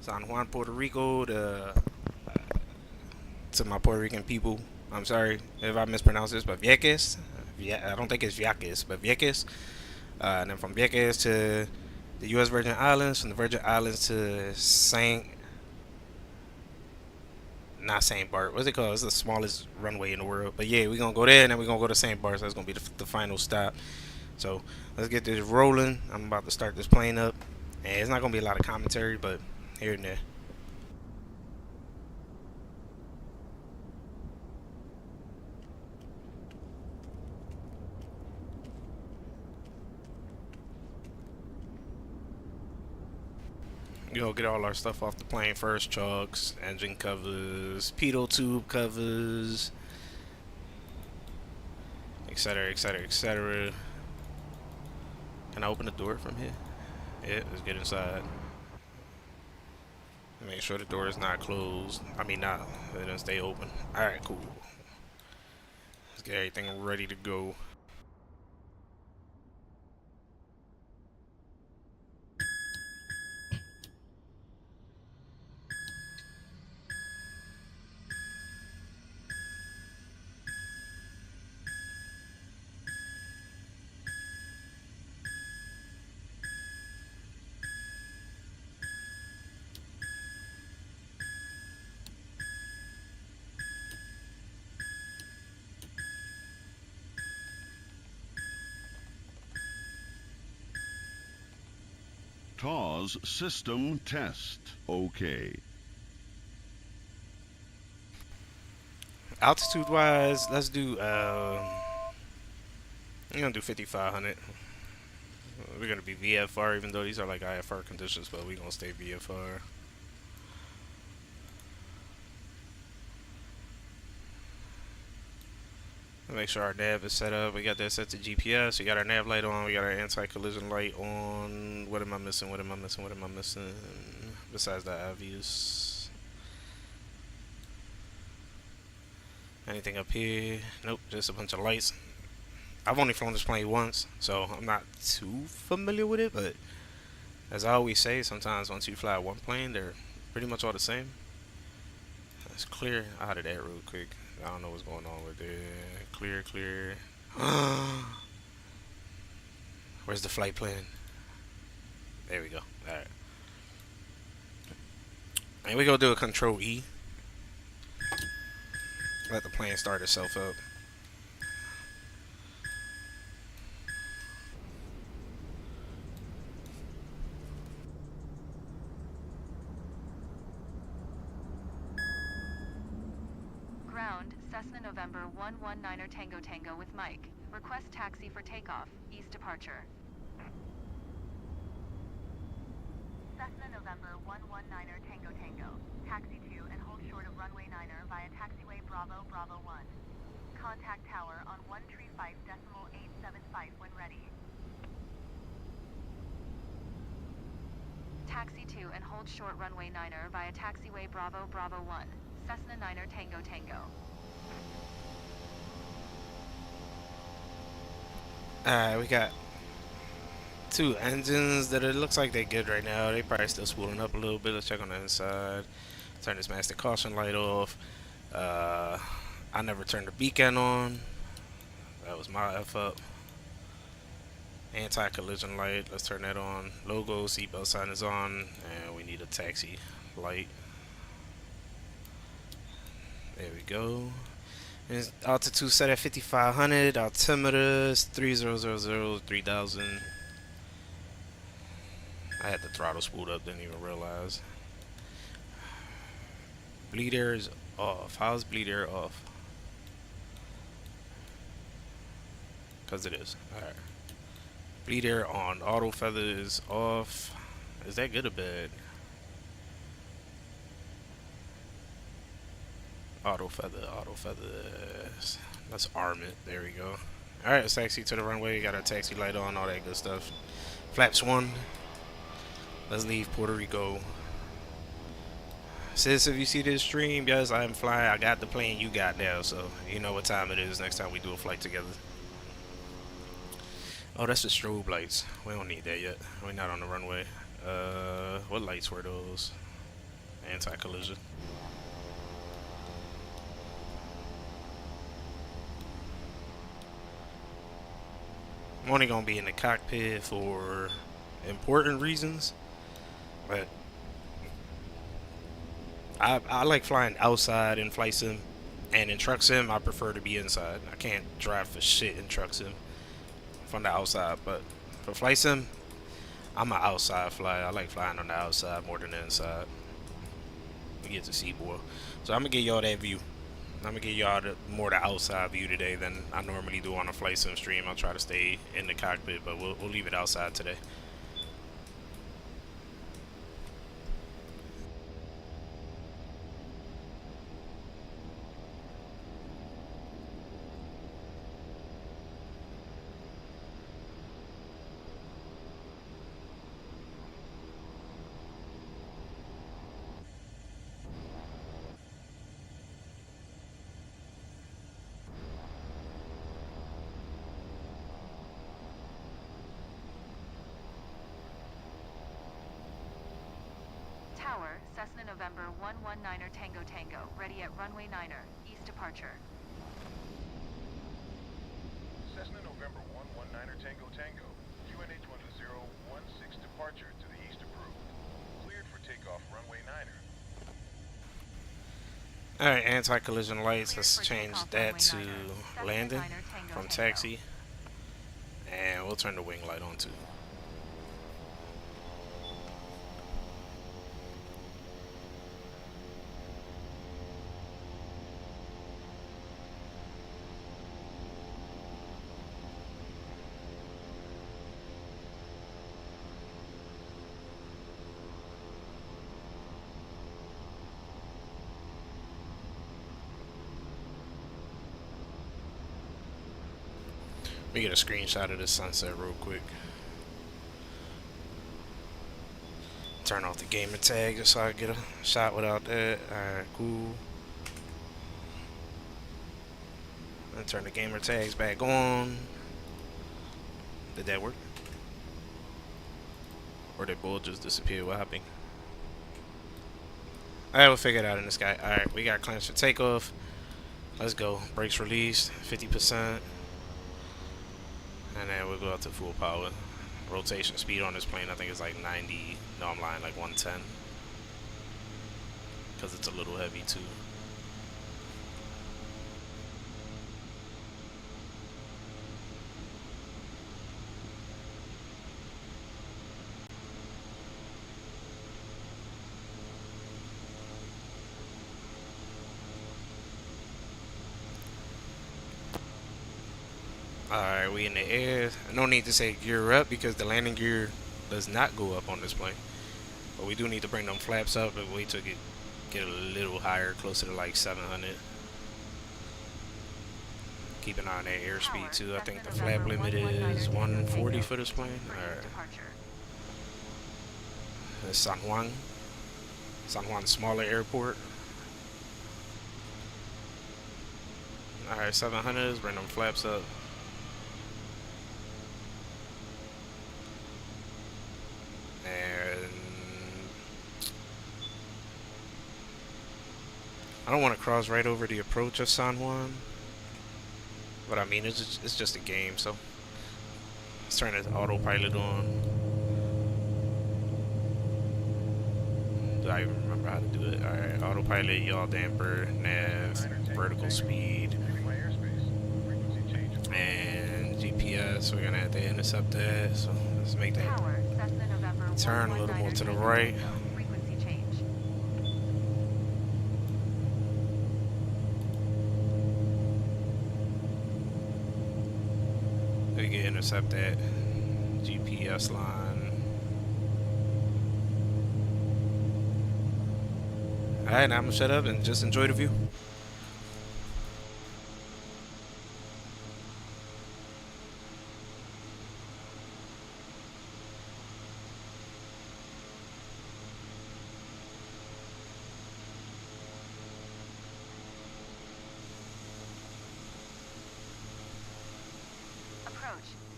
San Juan, Puerto Rico, to my Puerto Rican people. I'm sorry if I mispronounce this, but Vieques. Yeah, I don't think it's Vieques, but Vieques. And then from Vieques to the U.S. Virgin Islands, from the Virgin Islands to not Saint Bart. What's it called? It's the smallest runway in the world. But yeah, we're gonna go there and then we're gonna go to Saint Bart. So that's gonna be the final stop. So let's get this rolling. I'm about to start this plane up, and it's not gonna be a lot of commentary, but here and there. You know, get all our stuff off the plane first: chocks, engine covers, pitot tube covers, etc., etc., etc. Can I open the door from here? Yeah, let's get inside. Make sure the door is not closed. I mean, not. It doesn't stay open. Alright, cool. Let's get everything ready to go. TAWS system test. Okay. Altitude wise, let's do I'm gonna do 5,500. We're gonna be VFR, even though these are like IFR conditions, but we're gonna stay VFR. Make sure our nav is set up. We got that set to GPS. We got our nav light on. We got our anti-collision light on. What am I missing? What am I missing? What am I missing? Besides the obvious. Anything up here? Nope, just a bunch of lights. I've only flown this plane once, so I'm not too familiar with it, but as I always say, sometimes once you fly one plane, they're pretty much all the same. Let's clear out of that real quick. I don't know what's going on with it. Clear, clear. Where's the flight plan? There we go. Alright. And we go do a control E. Let the plane start itself up. Cessna November 119er Tango Tango with Mike. Request taxi for takeoff. East departure. Cessna November 119er Tango Tango. Taxi to and hold short of runway 9er via taxiway Bravo Bravo 1. Contact tower on 135.875 when ready. Taxi to and hold short runway 9er via taxiway Bravo Bravo 1. Cessna 9er Tango Tango. Alright, we got two engines that it looks like they're good right now. They probably still spooling up a little bit. Let's check on the inside. Turn this master caution light off. I never turned the beacon on. That was my F up. Anti-collision light. Let's turn that on. Logo, seatbelt sign is on. And we need a taxi light. There we go. And altitude set at 5,500. Altimeter is 3000, 3000. I had the throttle spooled up, didn't even realize. Bleed air is off. How's bleed air off? Because it is. Alright. Bleed air on. Auto feather is off. Is that good or bad? Auto feather, auto feathers. Let's arm it. There we go. Alright, let's taxi to the runway. Got our taxi light on, all that good stuff. Flaps 1. Let's leave Puerto Rico. Sis, if you see this stream, yes, I am flying. I got the plane you got now, so you know what time it is next time we do a flight together. Oh, that's the strobe lights. We don't need that yet. We're not on the runway. What lights were those? Anti-collision. I'm only gonna be in the cockpit for important reasons, but I like flying outside in flight sim, and in truck sim I prefer to be inside. I can't drive for shit in truck sim from the outside, but for flight sim, I'm an outside flyer. I like flying on the outside more than the inside. We get to see more, so I'm gonna give y'all that view. I'm gonna give y'all more the outside view today than I normally do on a flight sim stream. I'll try to stay in the cockpit, but we'll leave it outside today. Tower, Cessna November 119er Tango Tango, ready at runway 9er, east departure. Cessna November 119er Tango Tango, QNH 1016 departure to the east approved. Cleared for takeoff runway 9er. Alright, anti-collision lights. Let's change that to landing from taxi. And we'll turn the wing light on too. Let me get a screenshot of this sunset real quick. Turn off the gamer tag just so I get a shot without that. Alright, cool. And turn the gamer tags back on. Did that work? Or did bull just disappear? What happened? Alright, we'll figure it out in the sky. Alright, we got clamps for takeoff. Let's go. Brakes released, 50%. And then we'll go out to full power. Rotation speed on this plane, I think it's like 90. No, I'm lying, like 110. Because it's a little heavy too. Alright, we in the air. No need to say gear up because the landing gear does not go up on this plane. But we do need to bring them flaps up and wait till get a little higher, closer to like 700. Keep an eye on that airspeed too. I think the flap limit is 140 for this plane. Alright. That's San Juan. San Juan smaller airport. Alright, 700s, bring them flaps up. I don't want to cross right over the approach of San Juan, but I mean it's just a game, so let's turn the autopilot on. Do I even remember how to do it? Alright, autopilot, yaw damper, nav, vertical speed, and GPS. We're gonna have to intercept that, so let's make that turn a little more to the right. We can intercept that GPS line. Alright, now I'm gonna shut up and just enjoy the view.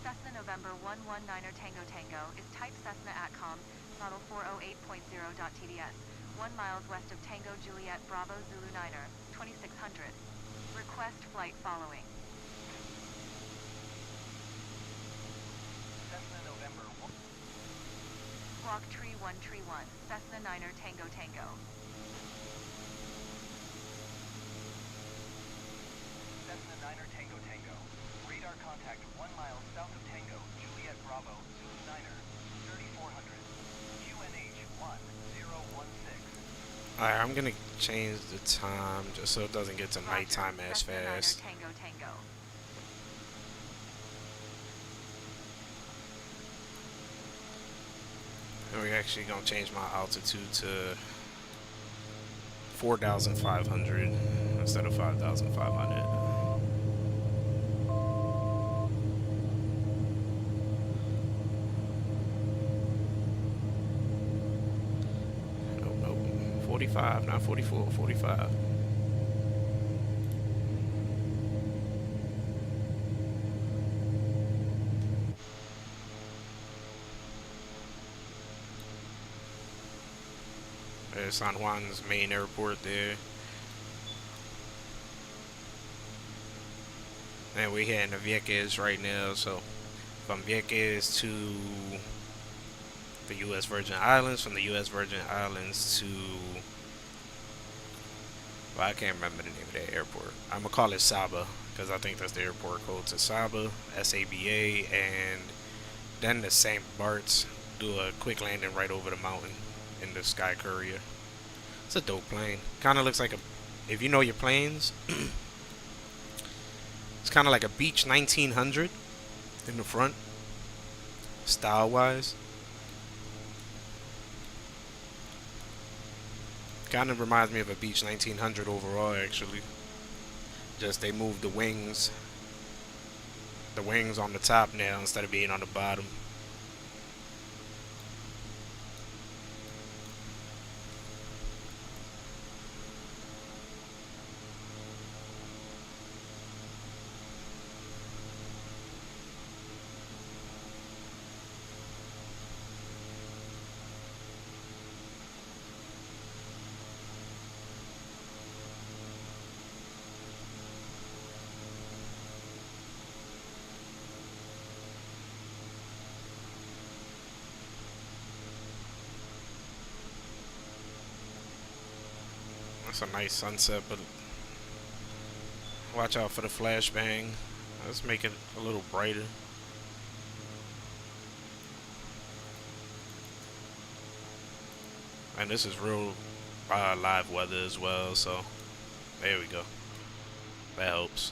Cessna November 119er Tango Tango is type Cessna ATCOM, model 408.0.TDS, 1 miles west of Tango Juliet Bravo Zulu Niner, 2600. Request flight following. Cessna November 1. Squawk Tree 1 Tree 1, Cessna Niner Tango Tango. Cessna Niner Tango Tango. Radar contact 1 mile south of Tango, Juliet Bravo, Zulu Niner, 3400. QNH 1016. Alright, I'm gonna change the time just so it doesn't get to nighttime as Cessna Niner fast. Tango Tango. And we're actually gonna change my altitude to 4,500 instead of 5,500. Nope, nope. 45, not 44, 45. There's San Juan's main airport there. And we're heading to Vieques right now, so from Vieques to the U.S. Virgin Islands, from the U.S. Virgin Islands to, well, I can't remember the name of that airport. I'm gonna call it Saba because I think that's the airport code, to Saba, S-A-B-A, and then the St. Barts. Do a quick landing right over the mountain in the SkyCourier. It's a dope plane. Kind of looks like a, if you know your planes, it's kind of like a Beech 1900 in the front, style-wise. Kind of reminds me of a Beech 1900 overall, actually. Just they moved the wings on the top now instead of being on the bottom. That's a nice sunset, but watch out for the flashbang. Let's make it a little brighter. And this is real live weather as well, so there we go. That helps.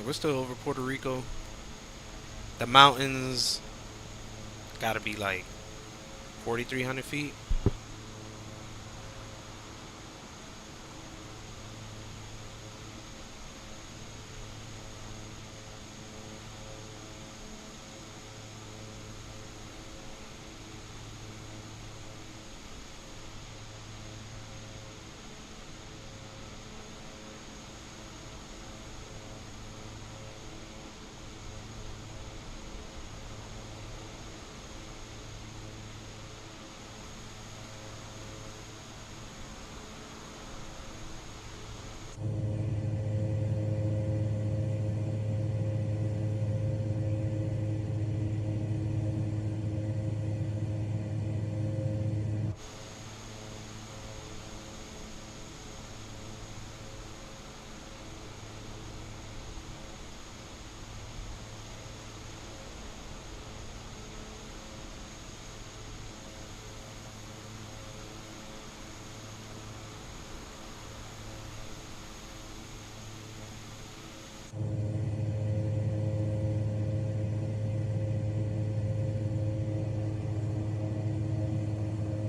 we're still over Puerto Rico. The mountains gotta be like 4,300 feet.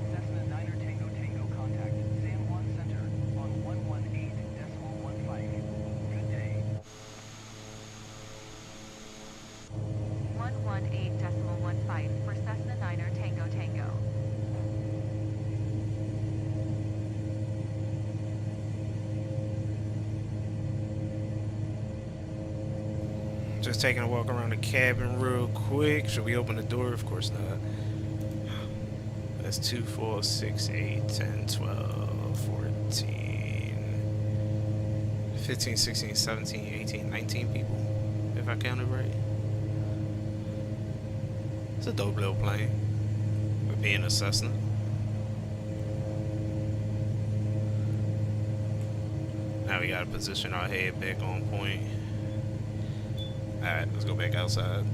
Cessna 9er Tango Tango contact San Juan Center on 118.15. Good day. 118.15 for Cessna 9er Tango Tango. Just taking a walk around the cabin real quick. Should we open the door? Of course not. That's 2, 4, 6, 8, 10, 12, 14, 15, 16, 17, 18, 19 people. If I counted right. It's a dope little plane. For being a Cessna. Now we gotta position our head back on point. Alright, let's go back outside.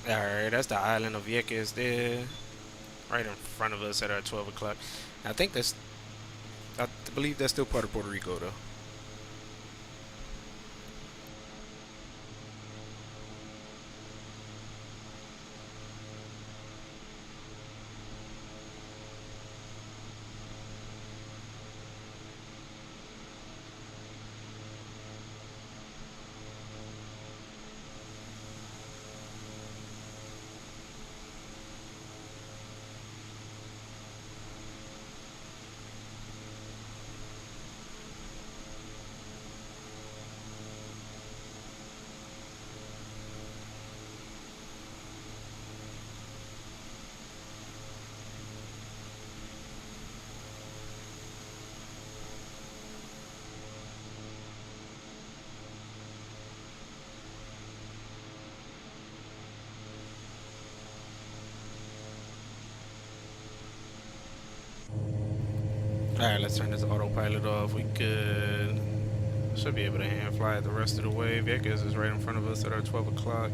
Alright, that's the island of Vieques there. Right in front of us at our 12 o'clock. I think that's, I believe that's still part of Puerto Rico though. Alright, let's turn this autopilot off. We good. Should be able to hand fly the rest of the way. Vieques is right in front of us at our 12 o'clock.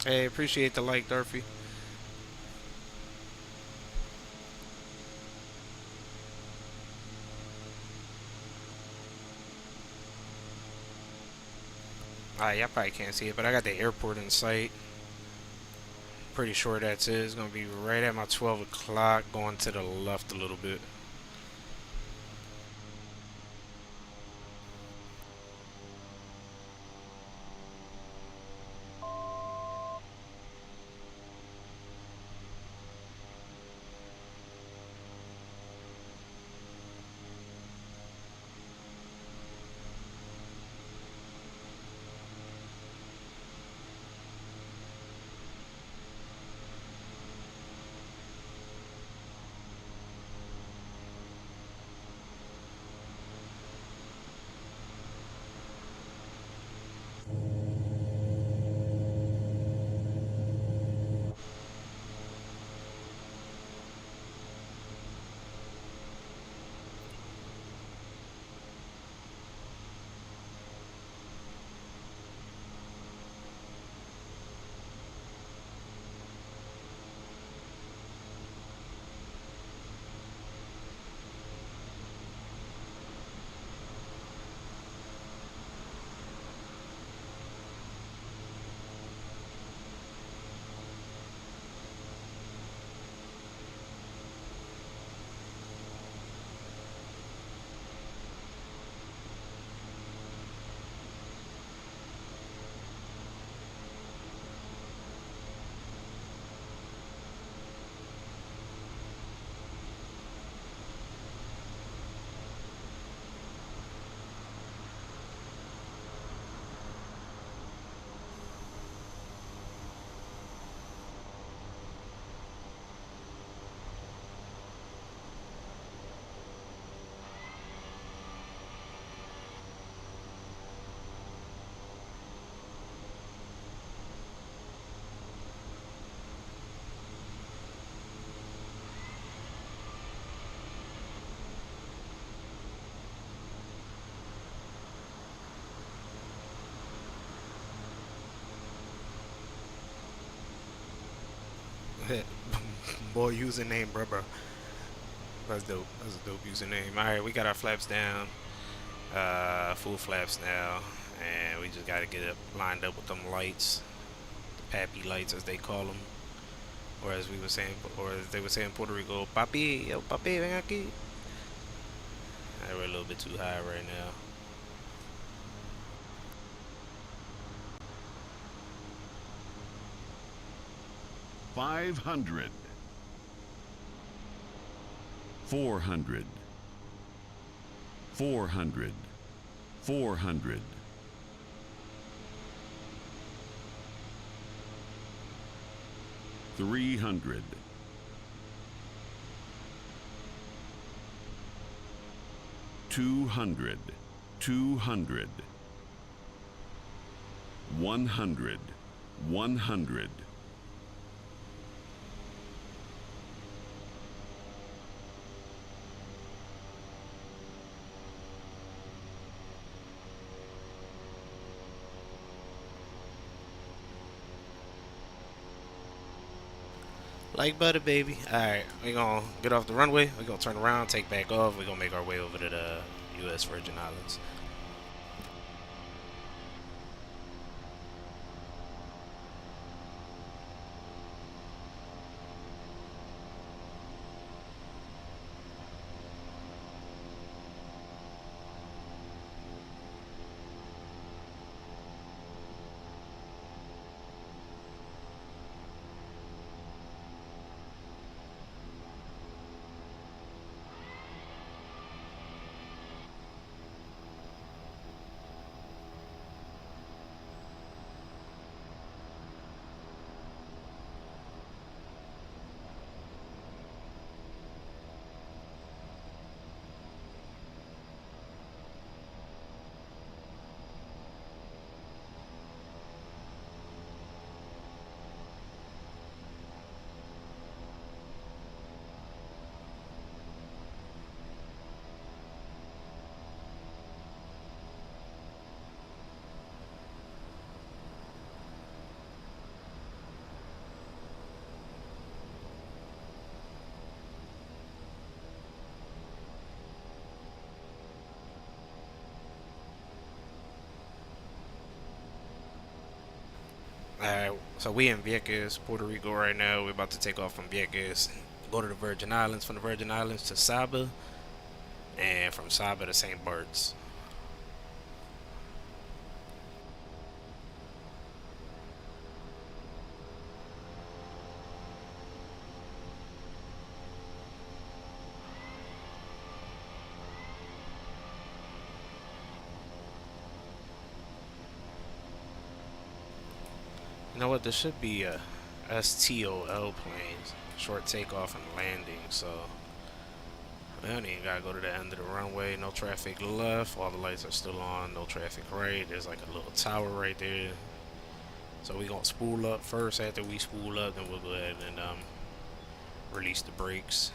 Hey, appreciate the like, Durfee. Alright, y'all probably can't see it, but I got the airport in sight. Pretty sure that's it. It's gonna be right at my 12 o'clock, going to the left a little bit. Boy, username, bruh. That's dope. That's a dope username. Alright, we got our flaps down. Full flaps now. And we just gotta get it lined up with them lights. The pappy lights, as they call them. Or as we were saying, or as they would say in Puerto Rico, papi, yo papi, ven aquí. We're a little bit too high right now. $500, $400, $400, $400, $300, $200, $200, $100, $100, Like butter, baby. Alright, we're gonna get off the runway. We're gonna turn around, take back off. We're gonna make our way over to the U.S. Virgin Islands. Alright, so we in Vieques, Puerto Rico right now. We're about to take off from Vieques, go to the Virgin Islands, from the Virgin Islands to Saba, and from Saba to St. Barts. You know what? There should be a STOL planes, short takeoff and landing. So we don't even gotta go to the end of the runway. No traffic left. All the lights are still on. No traffic right. There's like a little tower right there. So we gonna spool up first. After we spool up, then we'll go ahead and release the brakes.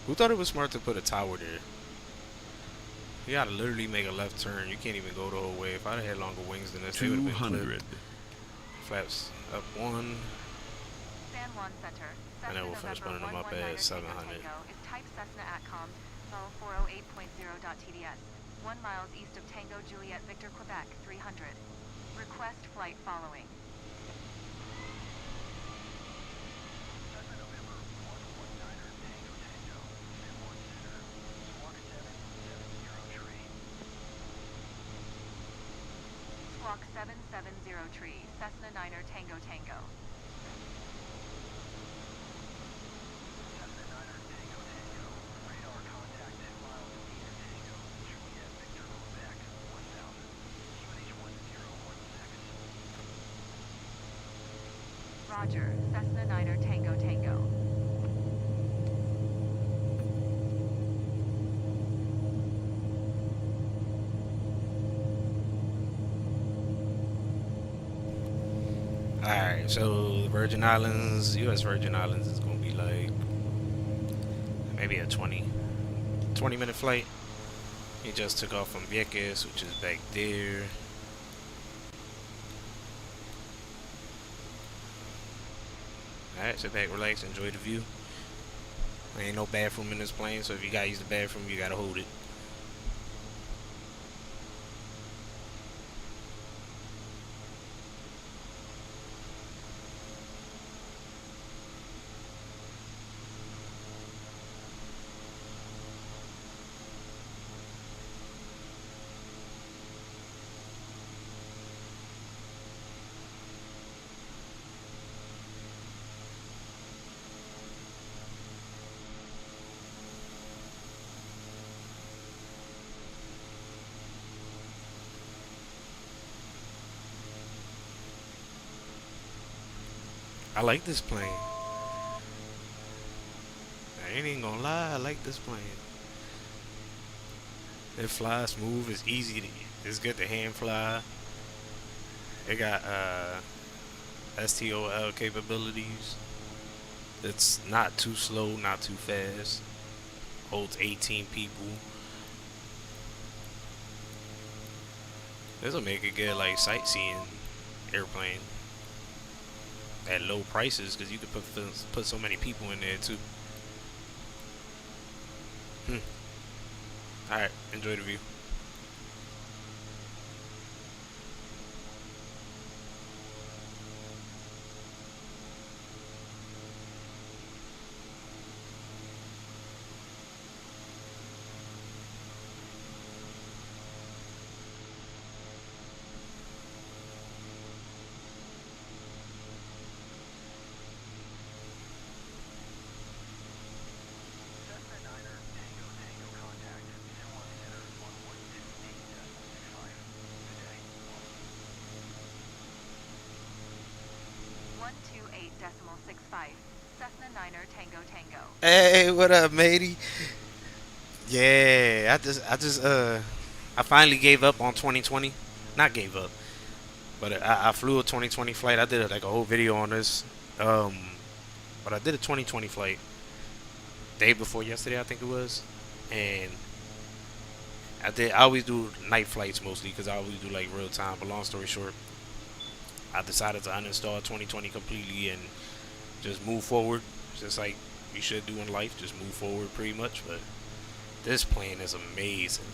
Who thought it was smart to put a tower there? You gotta literally make a left turn. You can't even go the whole way. If I'd have had longer wings than this, they would have been 200. clipped. Flaps up 1. San Juan Center. And then we'll finish putting them up at 700. Is type Cessna ATCOM, level 408.0.TDS, 1 miles east of Tango Juliet Victor Quebec 300. Request flight following. Cessna November 119er Tango Tango, San Juan Center, Squawk 770 tree. Squawk 770 tree, Cessna 9er Tango Tango. Cessna 9er Tango Tango, radar contact 10 miles east of Tango, Juliet Victor Quebec 1000, QNH 1016. Roger, Cessna 9er Tango Tango. Alright, so the Virgin Islands, US Virgin Islands is gonna be like maybe a 20-minute flight. He just took off from Vieques, which is back there. Alright, sit back, relax, enjoy the view. There ain't no bathroom in this plane, so if you gotta use the bathroom, you gotta hold it. I like this plane. I ain't even gonna lie, I like this plane. It flies smooth, it's easy to, it's good to hand fly. It got STOL capabilities. It's not too slow, not too fast. Holds 18 people. This will make a good like sightseeing airplane at low prices, because you could put so many people in there too. Alright, enjoy the view. Cessna 9er Tango Tango contact, San Juan Center 28.65. Cessna 9er Tango Tango. Hey, what up, matey? Yeah, I finally gave up on 2020. Not gave up, but I flew a 2020 flight. I did like a whole video on this. Um, but I did a 2020 flight day before yesterday, I think it was, and I always do night flights mostly because I always do like real time. But long story short, I decided to uninstall 2020 completely and just move forward, just like you should do in life. Just move forward, pretty much. But this plane is amazing.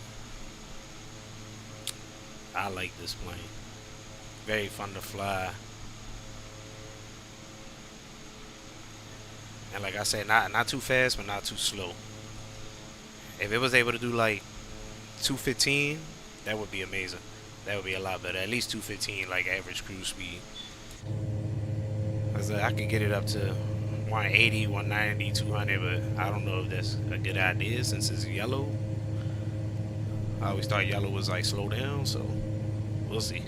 I like this plane. Very fun to fly. And like I said, not too fast, but not too slow. If it was able to do like 215, that would be amazing. That would be a lot better. At least 215, like average cruise speed. I could get it up to 180, 190, 200, but I don't know if that's a good idea since it's yellow. I always thought yellow was like slow down, so we'll see.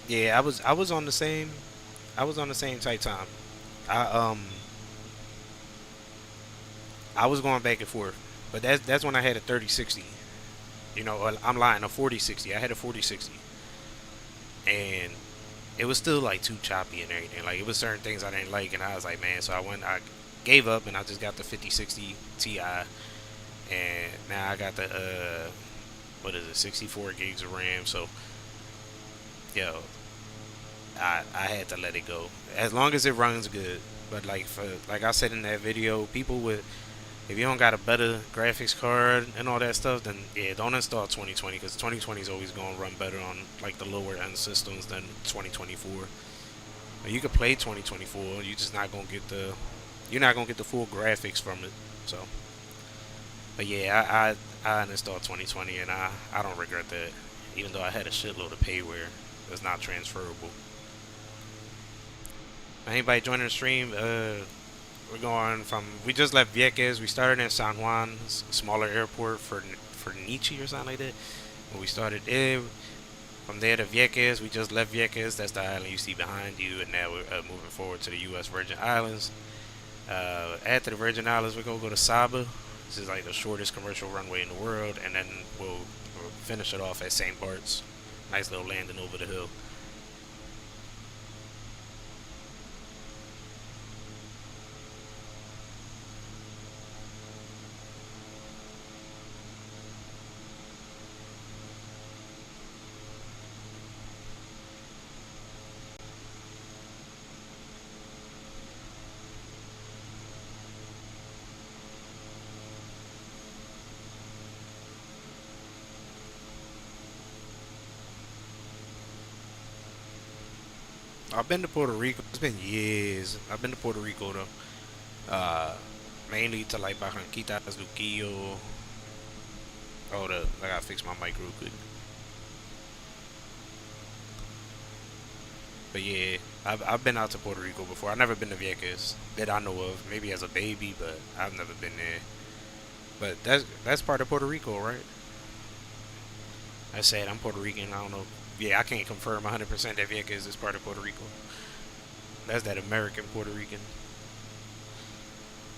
Yeah, I was on the same type time. I I was going back and forth, but that's when I had a 3060. You know, I'm lying, a 4060. I had a 4060, and it was still like too choppy and everything. Like it was certain things I didn't like, and I was like, man. So I gave up, and I just got the 5060 Ti, and now I got the what is it, 64 gigs of RAM. So yo, I had to let it go as long as it runs good. But like I said in that video, people with if you don't got a better graphics card and all that stuff, then yeah, don't install 2020 because 2020 is always gonna run better on like the lower end systems than 2024. You could play 2024, you just not gonna get the full graphics from it. So, but yeah, I uninstalled 2020 and I don't regret that, even though I had a shitload of payware that's not transferable. Anybody joining the stream? We just left Vieques. We started in San Juan, smaller airport for Nietzsche or something like that. When we started there, from there to Vieques, we just left Vieques. That's the island you see behind you, and now we're moving forward to the U.S. Virgin Islands. After the Virgin Islands, we're gonna go to Saba. This is like the shortest commercial runway in the world, and then we'll finish it off at St. Barts. Nice little landing over the hill. I've been to Puerto Rico. It's been years. I've been to Puerto Rico though. Mainly to like Barranquitas, Luquillo. I gotta fix my mic real quick. But yeah, I've been out to Puerto Rico before. I've never been to Vieques that I know of. Maybe as a baby, but I've never been there. But that's part of Puerto Rico, right? I said I'm Puerto Rican. I don't know. Yeah, I can't confirm 100% that Vieques is part of Puerto Rico. That's that American Puerto Rican.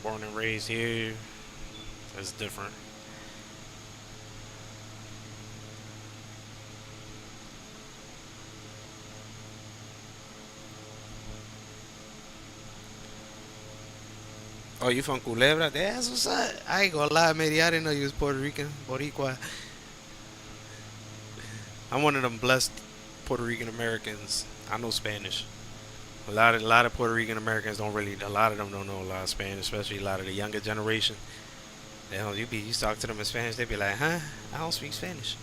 Born and raised here. That's different. Oh, you from Culebra? That's what's up. I ain't gonna lie, matey. I didn't know you was Puerto Rican. Boricua. I'm one of them blessed Puerto Rican Americans. I know Spanish. A lot of Puerto Rican Americans don't really. A lot of them don't know a lot of Spanish, especially a lot of the younger generation. You talk to them in Spanish, they be like, huh? I don't speak Spanish.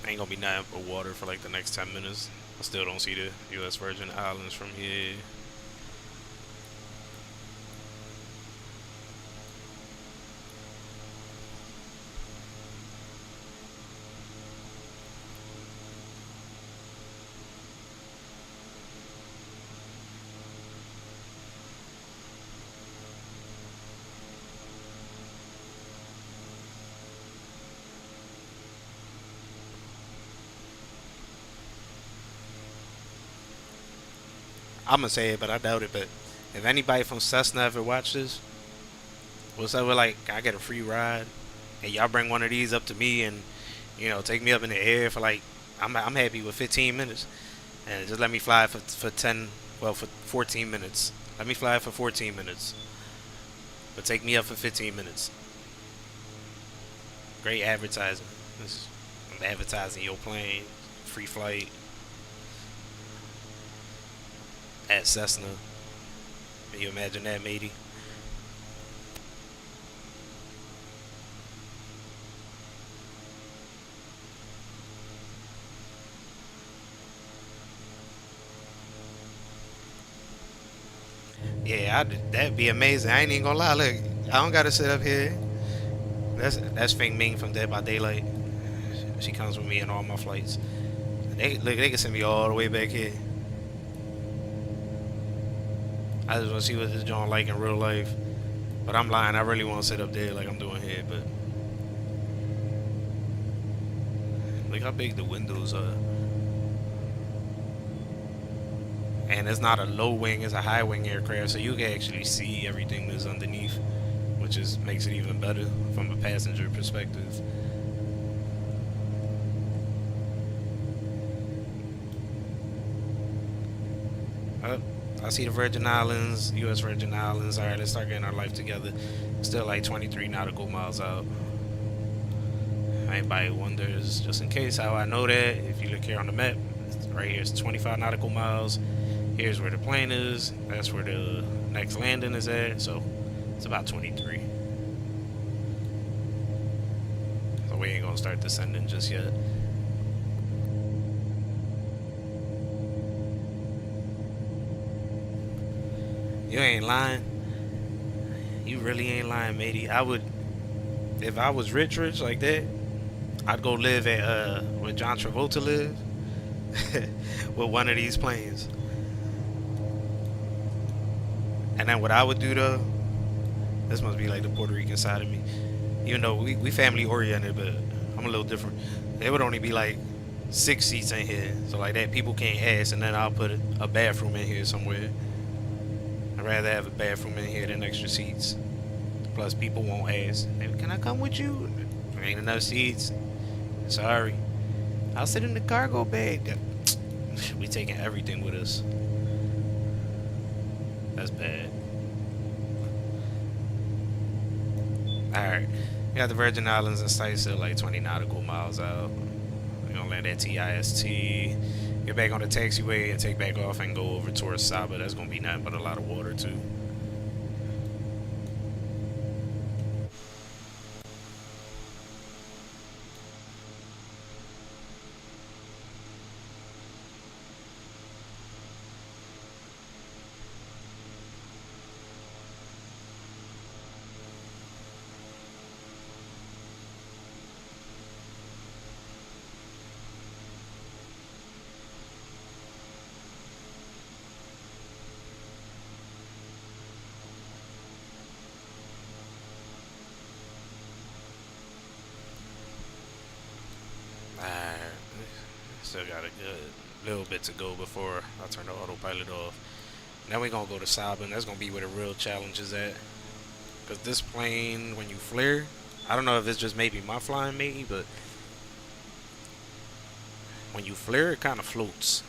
Ain't gonna be nothing but water for like the next 10 minutes. I still don't see the U.S. Virgin Islands from here. I'm gonna say it, but I doubt it. But if anybody from Cessna ever watch this, what's up with like I get a free ride, and y'all bring one of these up to me and take me up in the air for like I'm happy with 15 minutes, and just let me fly for 10, well for 14 minutes. Let me fly for 14 minutes, but take me up for 15 minutes. Great advertising. I'm advertising your plane, free flight at Cessna. Can you imagine that, matey? Yeah, that'd be amazing. I ain't even gonna lie. Look, I don't gotta sit up here. That's Feng Ming from Dead by Daylight. She comes with me in all my flights. They can send me all the way back here. I just want to see what this joint like in real life. But I'm lying. I really want to sit up there like I'm doing here. But look how big the windows are. And it's not a low wing, it's a high wing aircraft, so you can actually see everything that's underneath, which makes it even better from a passenger perspective. I see the Virgin Islands, U.S. Virgin Islands. All right, let's start getting our life together. Still like 23 nautical miles out. Anybody wonders, just in case, how I know that, if you look here on the map, right here is 25 nautical miles. Here's where the plane is. That's where the next landing is at. So it's about 23. So we ain't gonna start descending just yet. You ain't lying. You really ain't lying, matey. I would, if I was rich like that, I'd go live at where John Travolta live with one of these planes. And then what I would do though, this must be like the Puerto Rican side of me. Even though we family oriented, but I'm a little different. There would only be like 6 seats in here, so like that people can't ask. And then I'll put a bathroom in here somewhere. I'd rather have a bathroom in here than extra seats. Plus, people won't ask, hey, can I come with you? There ain't enough seats. Sorry. I'll sit in the cargo bag. We taking everything with us. That's bad. Alright. We got the Virgin Islands in sight, still like 20 nautical miles out. We're gonna land at TIST. Get back on the taxiway and take back off and go over towards Saba. That's gonna be nothing but a lot of water too. Still got a good little bit to go before I turn the autopilot off. Now we're gonna go to Saba, and that's gonna be where the real challenge is at. Cause this plane, when you flare, I don't know if it's just maybe my flying maybe, but when you flare, it kind of floats,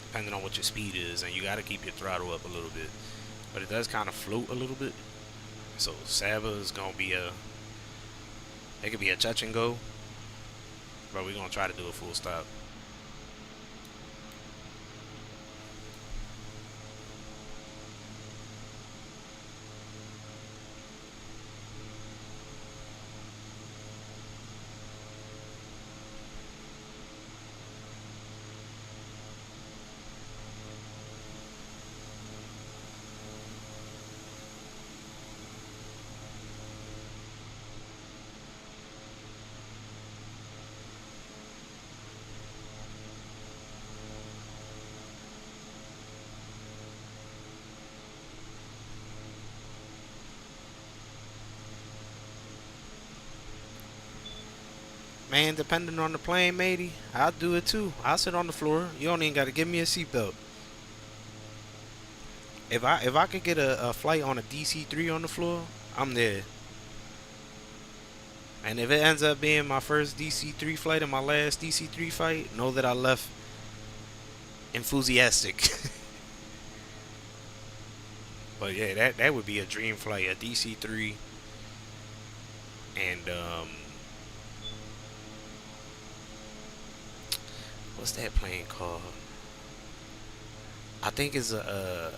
depending on what your speed is, and you gotta keep your throttle up a little bit. But it does kind of float a little bit. So Saba is gonna be it could be a touch and go, but we're gonna try to do a full stop. Man, depending on the plane, matey, I'll do it too. I'll sit on the floor. You don't even got to give me a seatbelt. If I could get a flight on a DC-3 on the floor, I'm there. And if it ends up being my first DC-3 flight and my last DC-3 fight, know that I left enthusiastic. But yeah, that would be a dream flight, a DC-3, and what's that plane called? I think it's a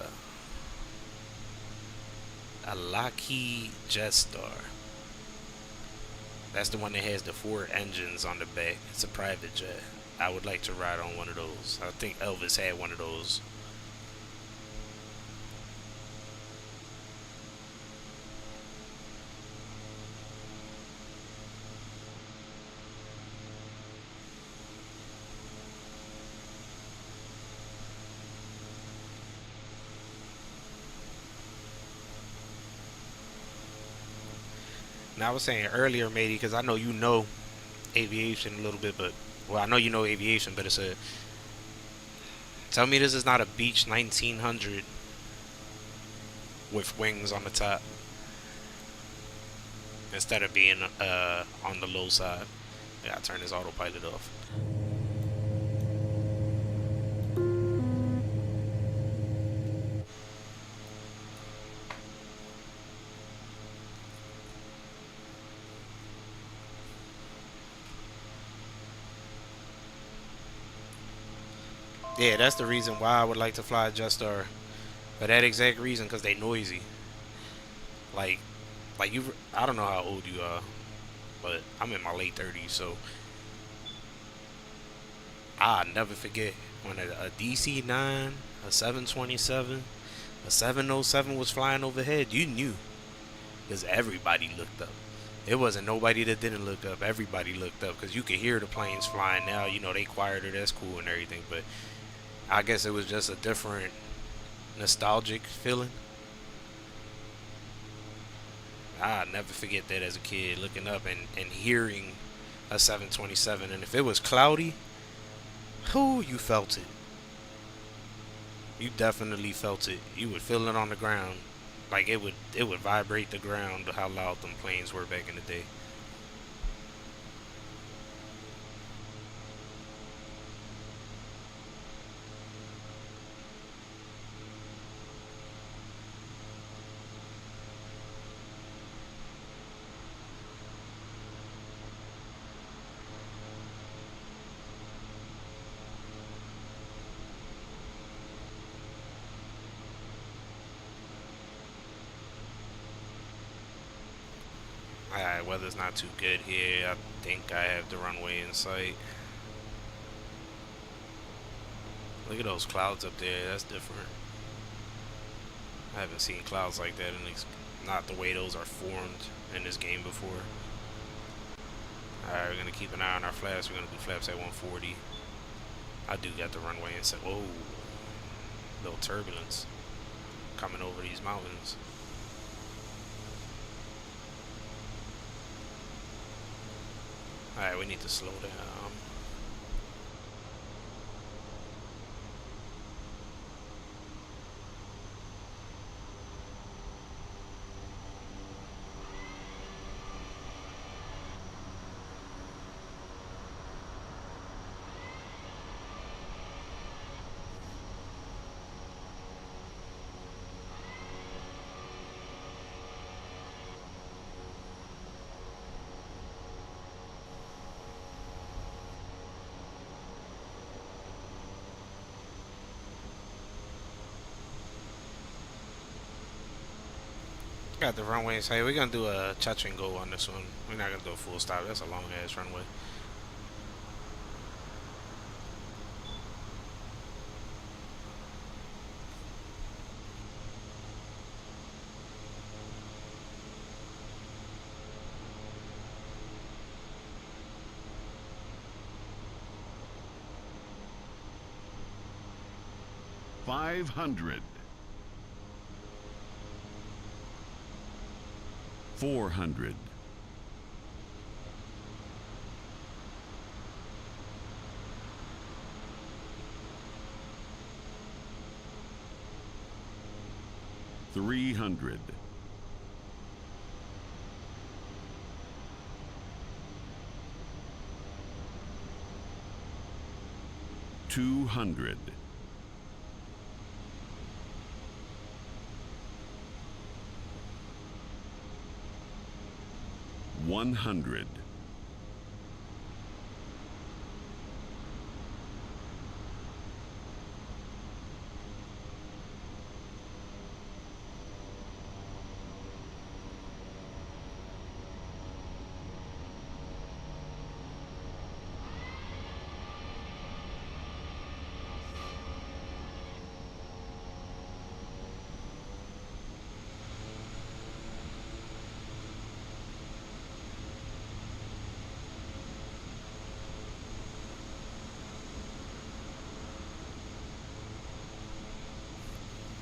Lockheed Jetstar. That's the one that has the 4 engines on the back. It's a private jet. I would like to ride on one of those. I think Elvis had one of those. Now I was saying earlier, matey, because I know you know aviation a little bit, but well, I know you know aviation, but it's a. Tell me this is not a Beech 1900 with wings on the top instead of being on the low side. Yeah, I turn this autopilot off. Yeah, that's the reason why I would like to fly a Jetstar. For that exact reason, because they noisy. Like, you, I don't know how old you are, but I'm in my late 30s, so I'll never forget when a DC-9, a 727, a 707 was flying overhead. You knew, because everybody looked up. It wasn't nobody that didn't look up. Everybody looked up, because you could hear the planes flying now. You know, they quieter, that's cool and everything, but I guess it was just a different nostalgic feeling. I'll never forget that as a kid, looking up and hearing a 727. And if it was cloudy, whoo, you felt it. You definitely felt it. You would feel it on the ground. Like it would vibrate the ground how loud them planes were back in the day. Alright, weather's not too good here. I think I have the runway in sight. Look at those clouds up there. That's different. I haven't seen clouds like that, and it's not the way those are formed in this game before. Alright, we're going to keep an eye on our flaps. We're going to do flaps at 140. I do got the runway in sight. Whoa. Little turbulence coming over these mountains. Alright, we need to slow down. Got the runway in sight. We're gonna do a touch and go on this one. We're not gonna do a full stop. That's a long ass runway. $500. 400. 300. 200. 100.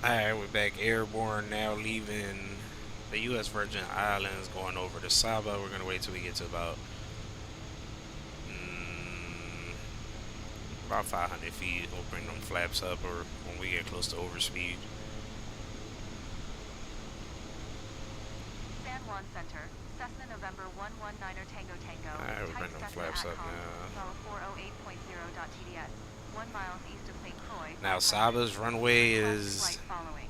'Alright, we're back airborne now, leaving the U.S. Virgin Islands, going over to Saba. We're gonna wait till we get to about 500 feet. We'll bring them flaps up, or when we get close to overspeed. San Juan Center, Cessna November 119er Tango Tango. Alright, we're Type bringing them Cessna flaps up ATCOM, now. Level 408.0.TDS, 1 mile east of St. Croix. Now 500. Saba's runway Request is, flight following.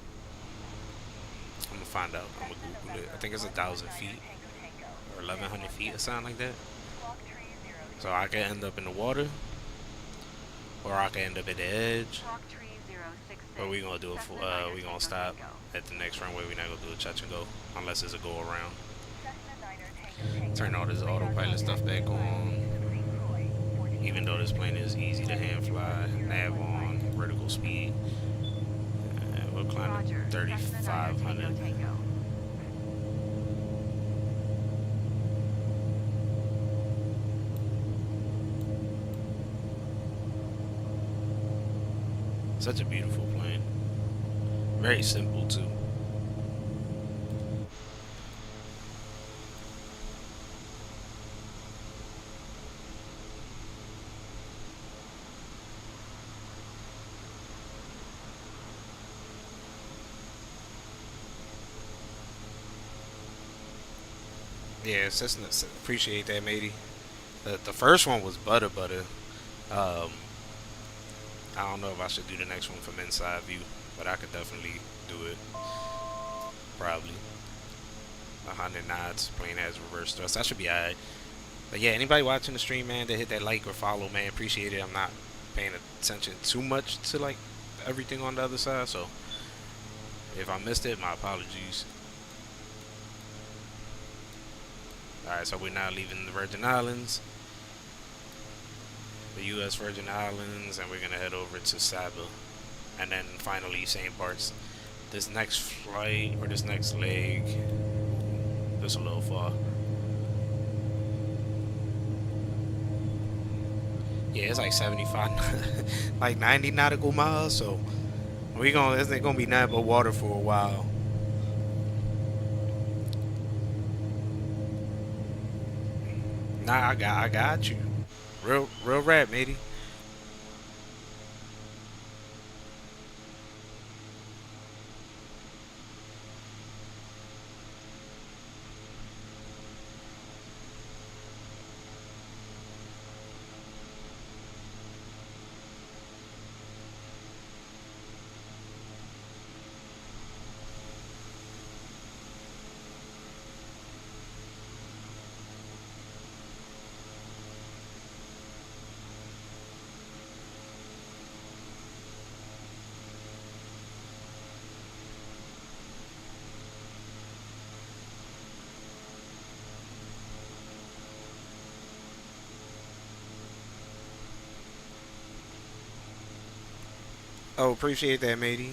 I'm gonna find out. I'm gonna Google it. I think it's 1,000 feet or 1,100 feet or something like that. So I can end up in the water, or I can end up at the edge. But we gonna do a full, we gonna stop at the next runway. We're not gonna do a touch and go unless it's a go around. Turn all this autopilot stuff back on. Even though this plane is easy to hand fly, nav on, vertical speed. We'll climb to 3,500. Such a beautiful plane. Very simple too. Yeah, Cessna, appreciate that, matey. The first one was butter. Um, I don't know if I should do the next one from inside view, but I could definitely do it. Probably. 100 knots, plane has reverse thrust. That should be alright. But yeah, anybody watching the stream, man, that hit that like or follow, man, appreciate it. I'm not paying attention too much to like everything on the other side, so if I missed it, my apologies. Alright, so we're now leaving the Virgin Islands, the U.S. Virgin Islands, and we're gonna head over to Saba, and then finally St. Barts. This next flight, or this next leg, just a little far. Yeah, it's like 75, like 90 nautical miles, so it's not gonna be nothing but water for a while. Nah, I got you. Real rap, matey. Oh, appreciate that, matey.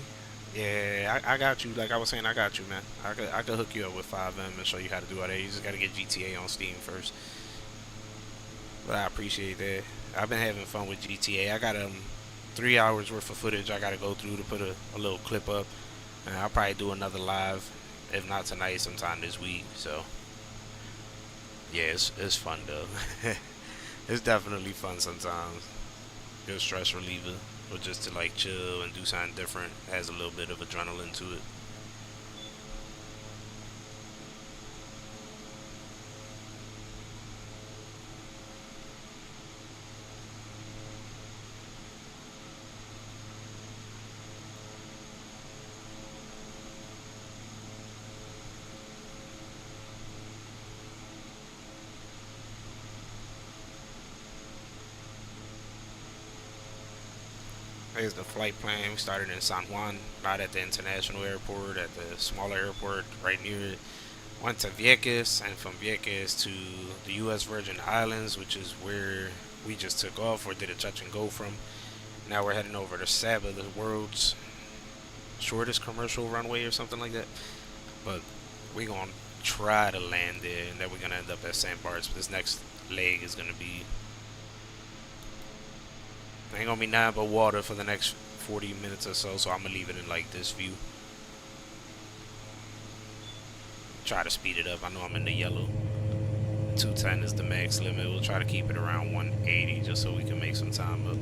Yeah, I got you. Like I was saying, I got you, man. I could hook you up with 5M and show you how to do all that. You just gotta get GTA on Steam first. But I appreciate that. I've been having fun with GTA. I got 3 hours worth of footage I gotta go through to put a little clip up, and I'll probably do another live, if not tonight, sometime this week. So yeah, it's fun though. It's definitely fun sometimes. Good stress reliever, or just to like chill and do something different. It has a little bit of adrenaline to it. Here's the flight plan. We started in San Juan, not at the international airport, at the smaller airport right near it. Went to Vieques, and from Vieques to the U.S. Virgin Islands, which is where we just took off or did a touch and go from. Now we're heading over to Saba, the world's shortest commercial runway or something like that. But we're going to try to land there, and then we're going to end up at St. Barts. But this next leg is going to be, ain't going to be nothing but water for the next 40 minutes or so. So I'm going to leave it in like this view. Try to speed it up. I know I'm in the yellow. 210 is the max limit. We'll try to keep it around 180 just so we can make some time up.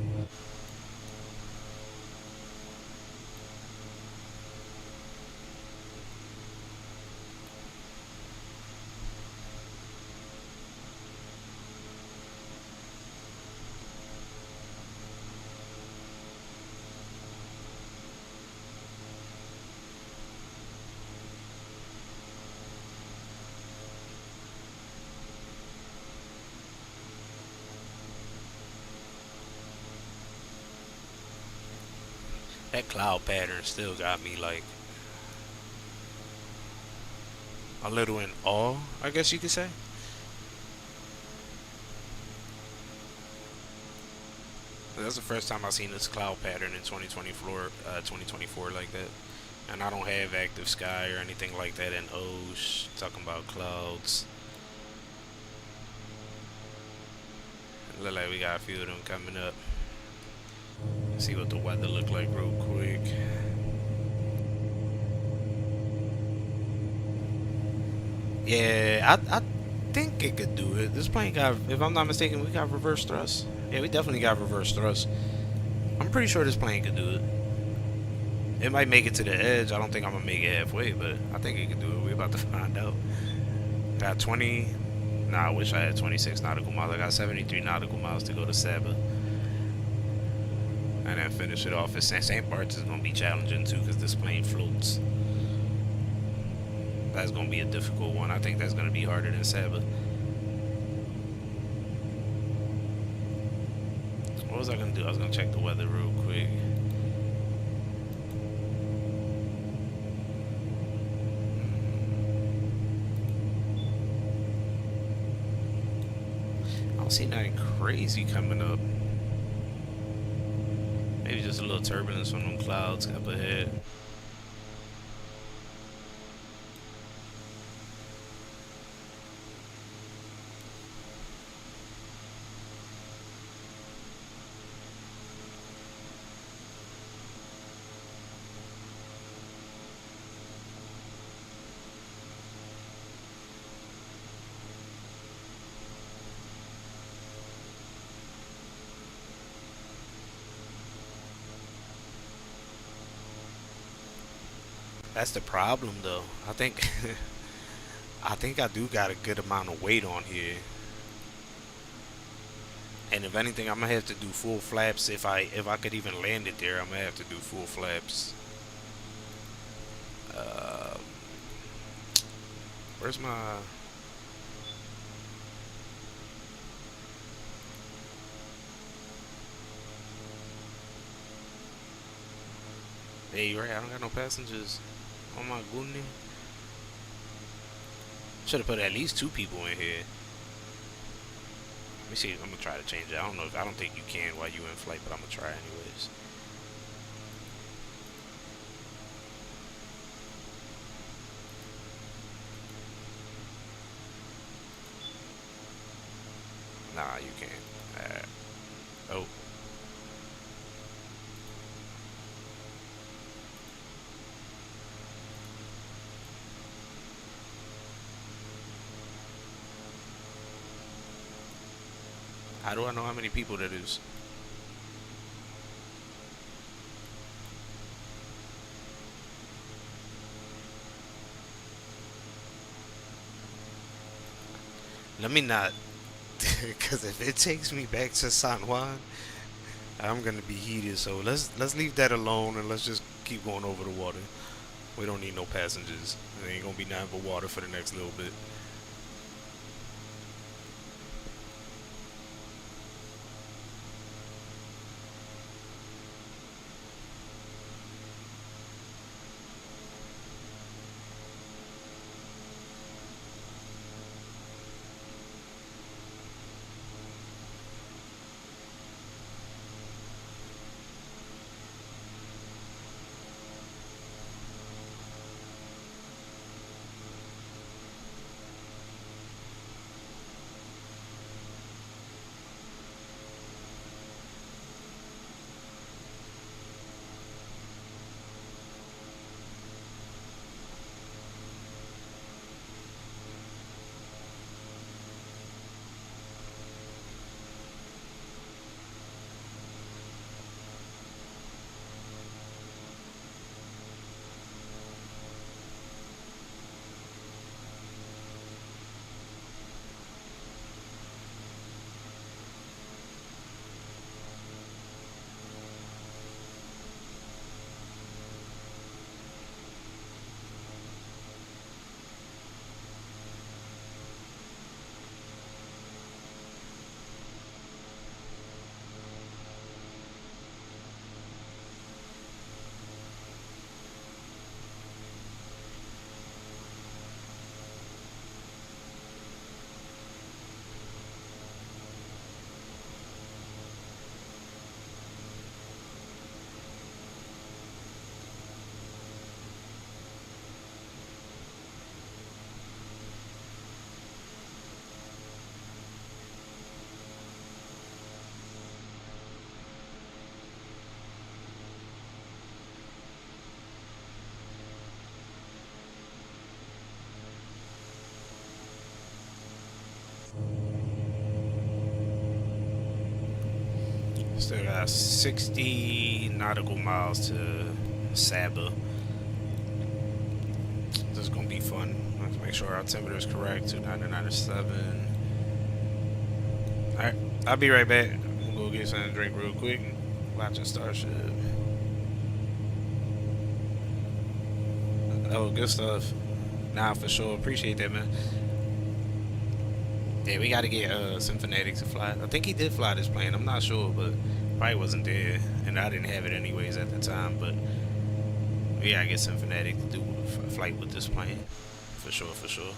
That cloud pattern still got me like a little in awe, I guess you could say. That's the first time I've seen this cloud pattern in 2024 like that. And I don't have active sky or anything like that in Osh. Talking about clouds. It look like we got a few of them coming up. See what the weather look like real quick. Yeah, I think it could do it. This plane got, if I'm not mistaken, we got reverse thrust. Yeah, we definitely got reverse thrust. I'm pretty sure this plane could do it. It might make it to the edge. I don't think I'm gonna make it halfway, but I think it could do it. We're about to find out. Got 20. Nah, I wish I had 26 nautical miles. I got 73 nautical miles to go to Saba. And then finish it off at St. Barts is going to be challenging too because this plane floats. That's going to be a difficult one. I think that's going to be harder than Saba. What was I going to do? I was going to check the weather real quick. I don't see nothing crazy coming up. Maybe just a little turbulence from them clouds up ahead. That's the problem, though. I think, I think I do got a good amount of weight on here, and if anything, I'm gonna have to do full flaps. If I could even land it there, I'm gonna have to do full flaps. Where's my? Hey, you're right. I don't got no passengers. Oh my goodness. Should have put at least 2 people in here. Let me see. I'm gonna try to change it. I don't think you can while you in flight, but I'm gonna try anyways. Nah, you can't. Oh. How do I know how many people that is? Let me not, because if it takes me back to San Juan, I'm gonna be heated. So let's leave that alone and let's just keep going over the water. We don't need no passengers. There ain't gonna be nothing but water for the next little bit. Still got 60 nautical miles to Saba. This is gonna be fun. Let's make sure our altimeter is correct. 299.7. Alright, I'll be right back. I'm gonna go get something to drink real quick. Watching Starship. Oh, good stuff. Nah, for sure. Appreciate that, man. Yeah, we gotta get Symphonetic to fly. I think he did fly this plane. I'm not sure, but probably wasn't there. And I didn't have it anyways at the time, but we gotta get Symphonetic to do a flight with this plane. For sure, for sure.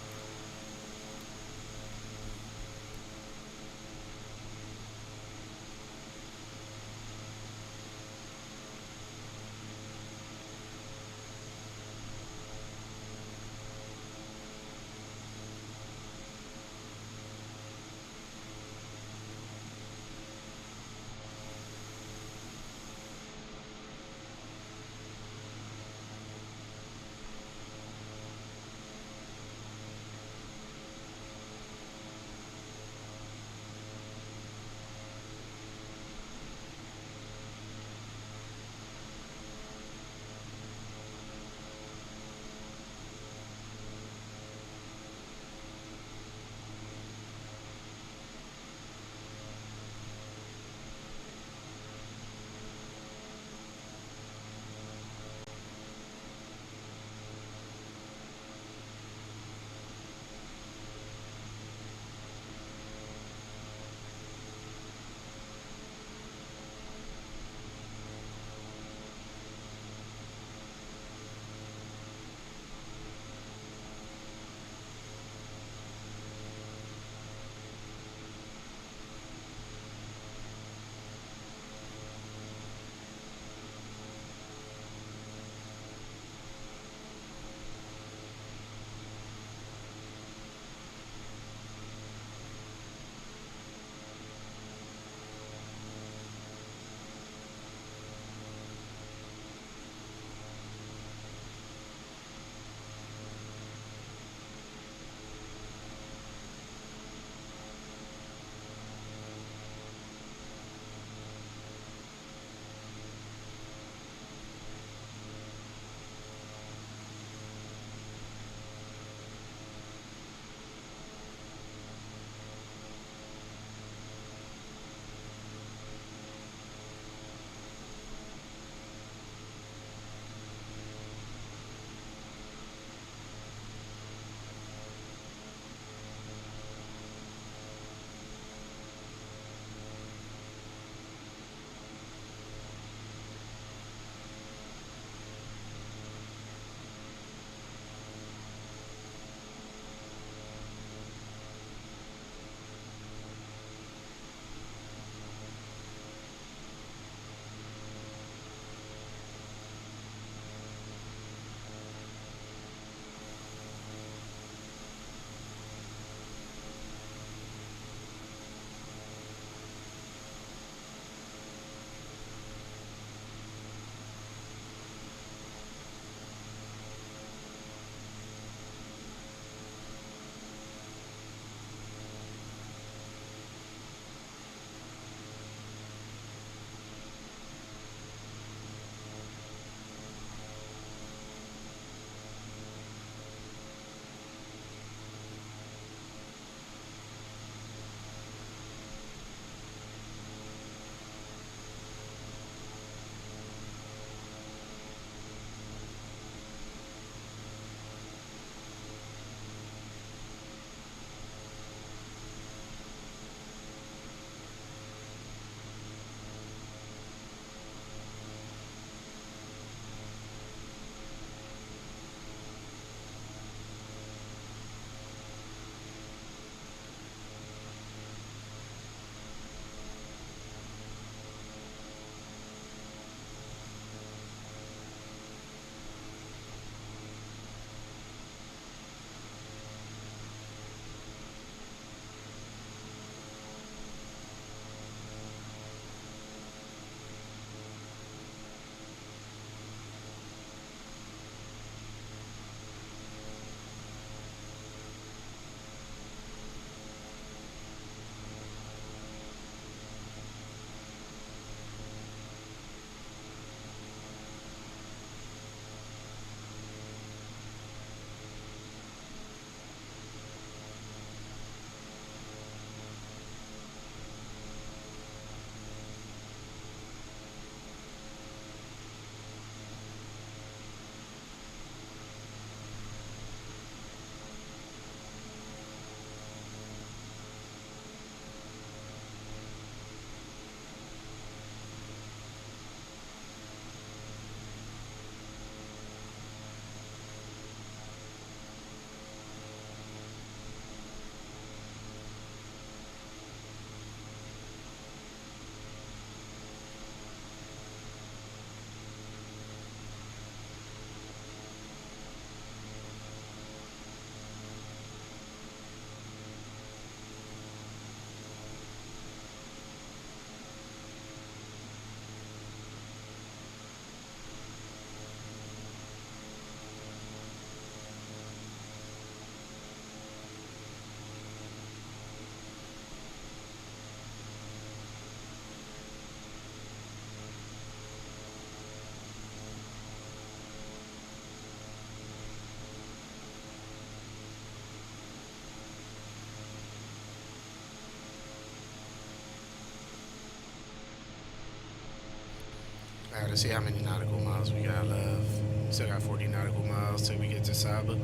let's see how many nautical miles we got left. Still got 40 nautical miles till we get to Saba.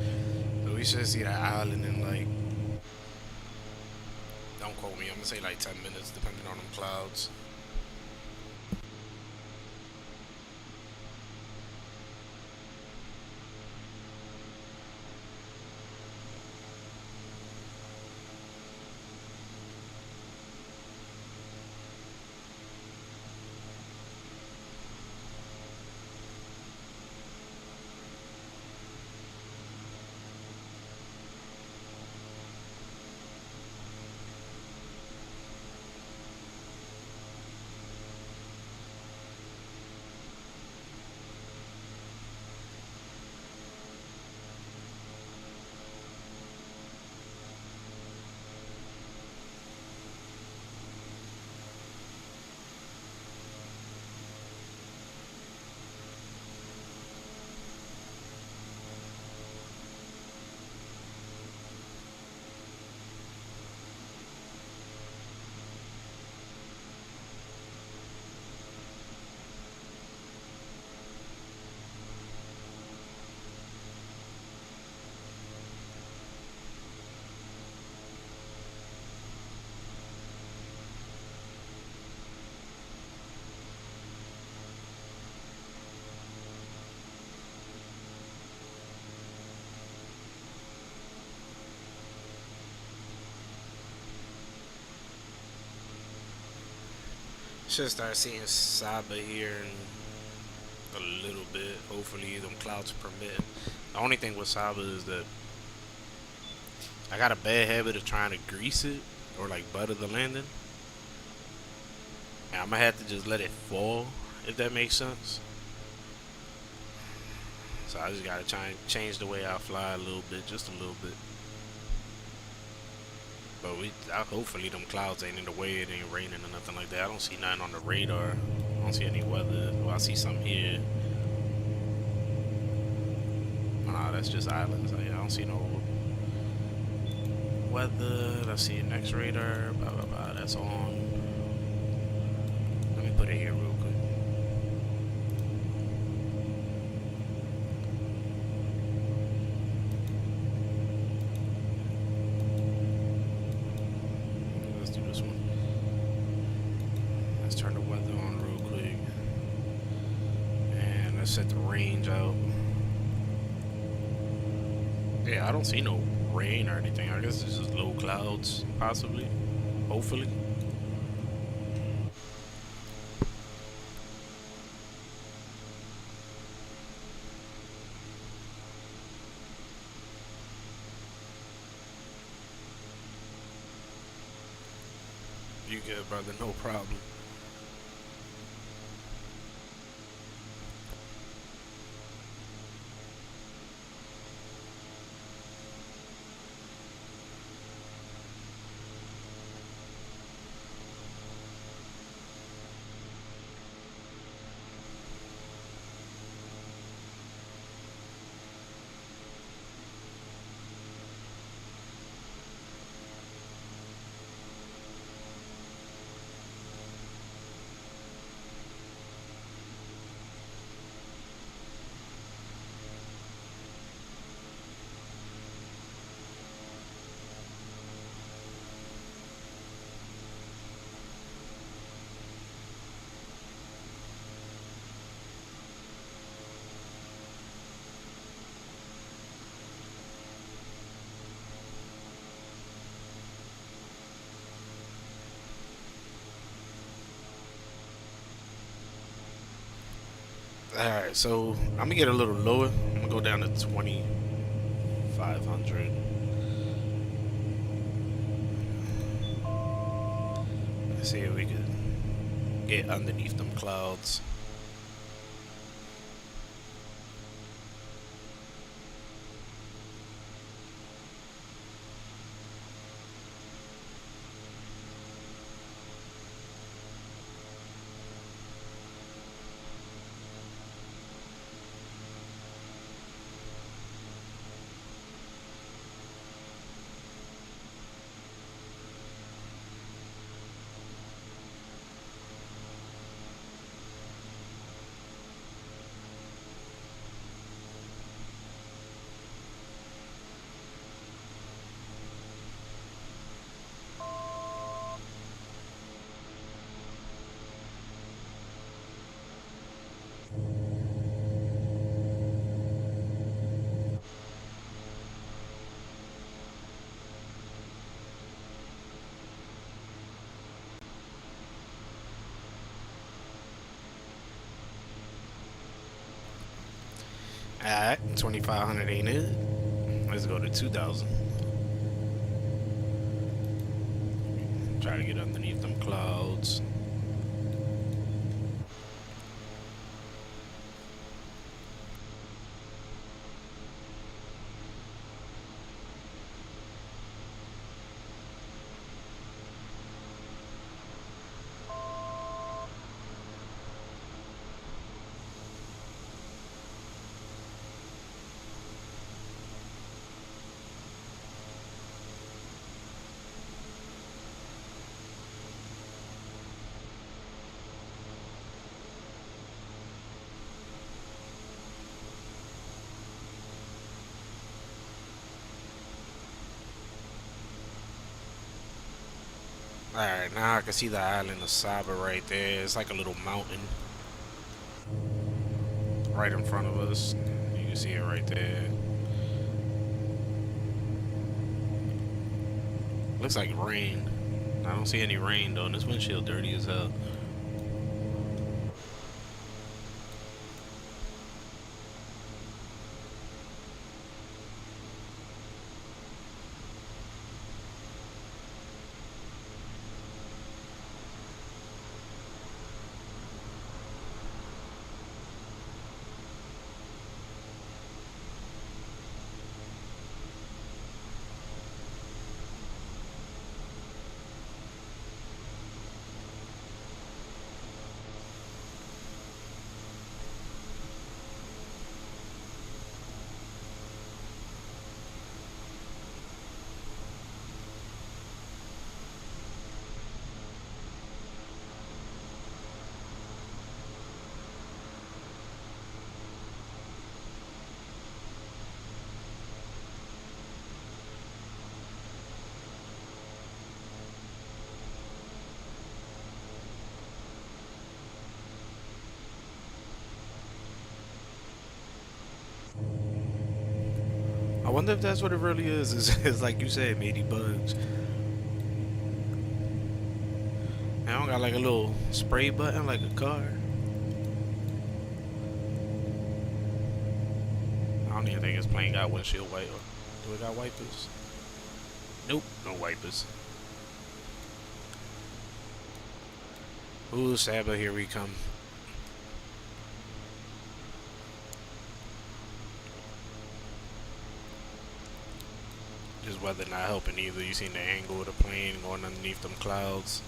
So we should see that island in like, don't quote me, I'm gonna say like 10 minutes depending on them clouds. Should start seeing Saba here in a little bit. Hopefully, them clouds permit. The only thing with Saba is that I got a bad habit of trying to grease it or like butter the landing. And I'm gonna have to just let it fall, if that makes sense. So I just gotta try and change the way I fly a little bit, just a little bit. But hopefully them clouds ain't in the way. It ain't raining or nothing like that. I don't see nothing on the radar. I don't see any weather. Well, I see some here. Nah, that's just islands. I don't see no weather. Let's see next radar. Blah blah blah. That's on. Let me put it here real quick. Turn the weather on real quick, and let's set the range out. Yeah, I don't see no rain or anything. I guess it's just low clouds, possibly, hopefully. You good, brother? No problem. Alright, so I'm gonna get a little lower. I'm gonna go down to 2,500. Let's see if we can get underneath them clouds. back. 2,500 ain't it? Let's go to 2,000. Try to get underneath them clouds. Alright, now I can see the island of Saba right there. It's like a little mountain right in front of us. You can see it right there. Looks like rain. I don't see any rain though, and this windshield dirty as hell. I wonder if that's what it really is. It's like you said, matey bugs. I don't got like a little spray button like a car. I don't even think this plane got windshield wiper. Do it got wipers? Nope, no wipers. Ooh, Saba, here we come. Just weather not helping either. You seen the angle of the plane going underneath them clouds.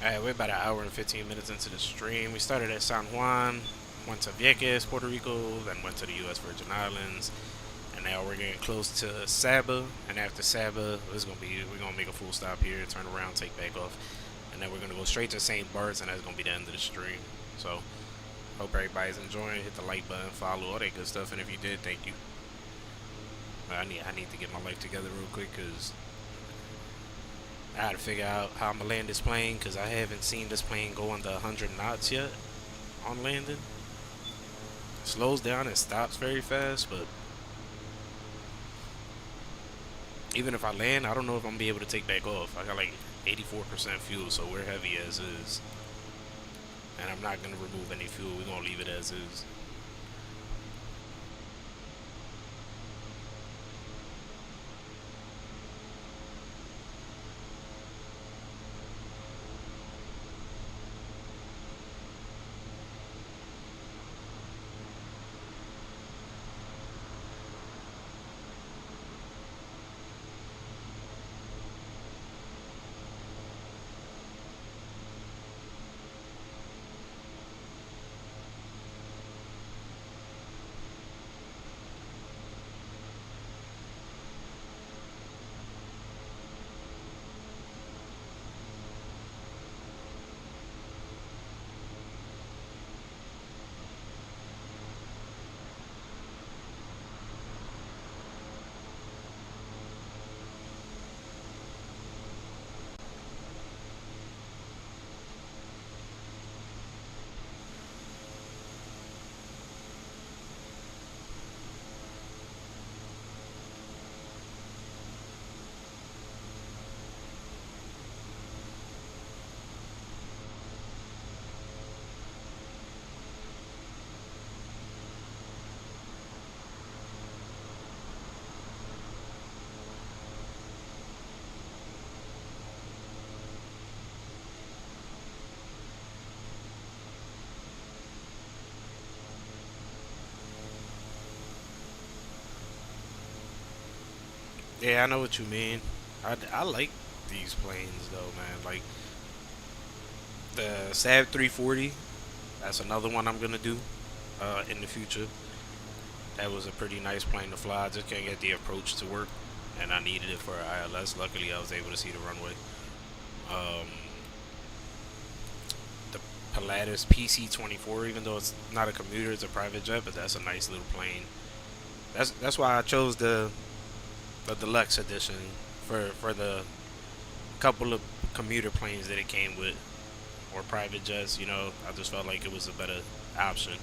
Alright, we're about an hour and 15 minutes into the stream. We started at San Juan, went to Vieques, Puerto Rico, then went to the U.S. Virgin Islands, and now we're getting close to Saba. And after Saba, we're gonna make a full stop here, turn around, take back off, and then we're gonna go straight to St. Barts, and that's gonna be the end of the stream. So, hope everybody's enjoying. Hit the like button, follow, all that good stuff, and if you did, thank you. I need to get my life together real quick, cause I had to figure out how I'm gonna land this plane, because I haven't seen this plane go under 100 knots yet on landing. It slows down and stops very fast, but even if I land, I don't know if I'm gonna be able to take back off. I got like 84% fuel, so we're heavy as is. And I'm not gonna remove any fuel, we're gonna leave it as is. Yeah, I know what you mean. I like these planes though, man. Like the Saab 340. That's another one I'm gonna do in the future. That was a pretty nice plane to fly. I just can't get the approach to work, and I needed it for ILS. Luckily, I was able to see the runway. Um, the Pilatus PC-24, even though it's not a commuter, it's a private jet, but that's a nice little plane. That's why I chose the deluxe edition for the couple of commuter planes that it came with, or private jets. You know, I just felt like it was a better option,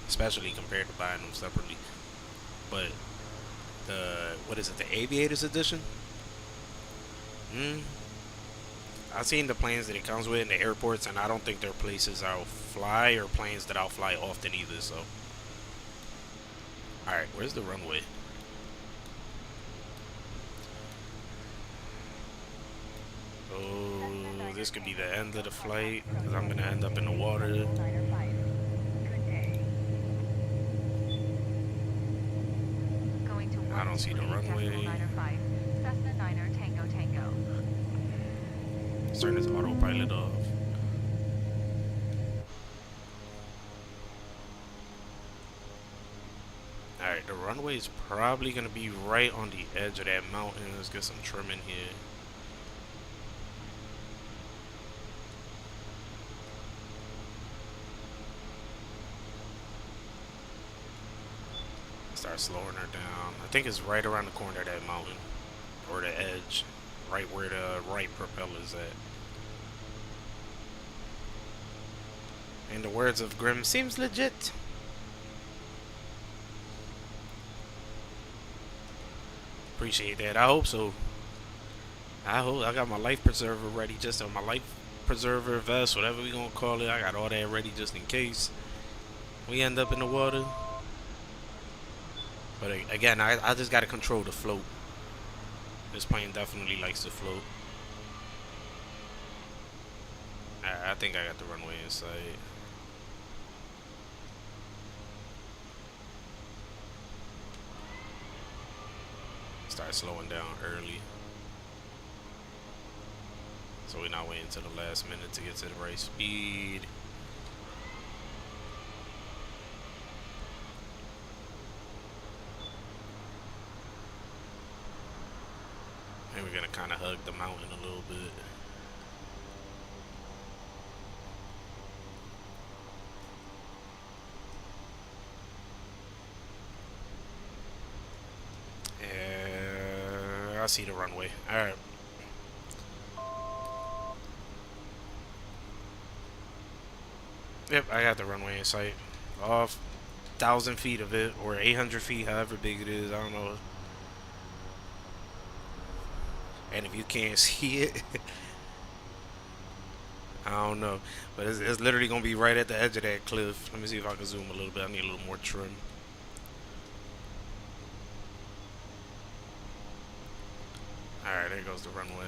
especially compared to buying them separately. But the what is it? The Aviators edition. Mm, I've seen the planes that it comes with in the airports, and I don't think they're places I'll fly or planes that I'll fly often either. So, all right, where's the runway? Oh, this could be the end of the flight because I'm gonna end up in the water. I don't see the runway. Cessna 9er Tango Tango. Let's turn this autopilot off. Alright, the runway is probably gonna be right on the edge of that mountain. Let's get some trim in here. Start slowing her down. I think it's right around the corner of that mountain, or the edge, right where the right propeller's at. In the words of Grimm, seems legit. Appreciate that. I hope so. I got my life preserver ready, just on my life preserver vest, whatever we gonna call it. I got all that ready just in case we end up in the water. But again, I just gotta control the float. This plane definitely likes to float. I think I got the runway in sight. Start slowing down early, so we're not waiting until the last minute to get to the right speed. And we're gonna kind of hug the mountain a little bit. I see the runway. Alright. Yep, I got the runway in sight. Off 1,000 feet of it, or 800 feet, however big it is. I don't know. And if you can't see it, I don't know. But it's literally going to be right at the edge of that cliff. Let me see if I can zoom a little bit. I need a little more trim. Alright, there goes the runway.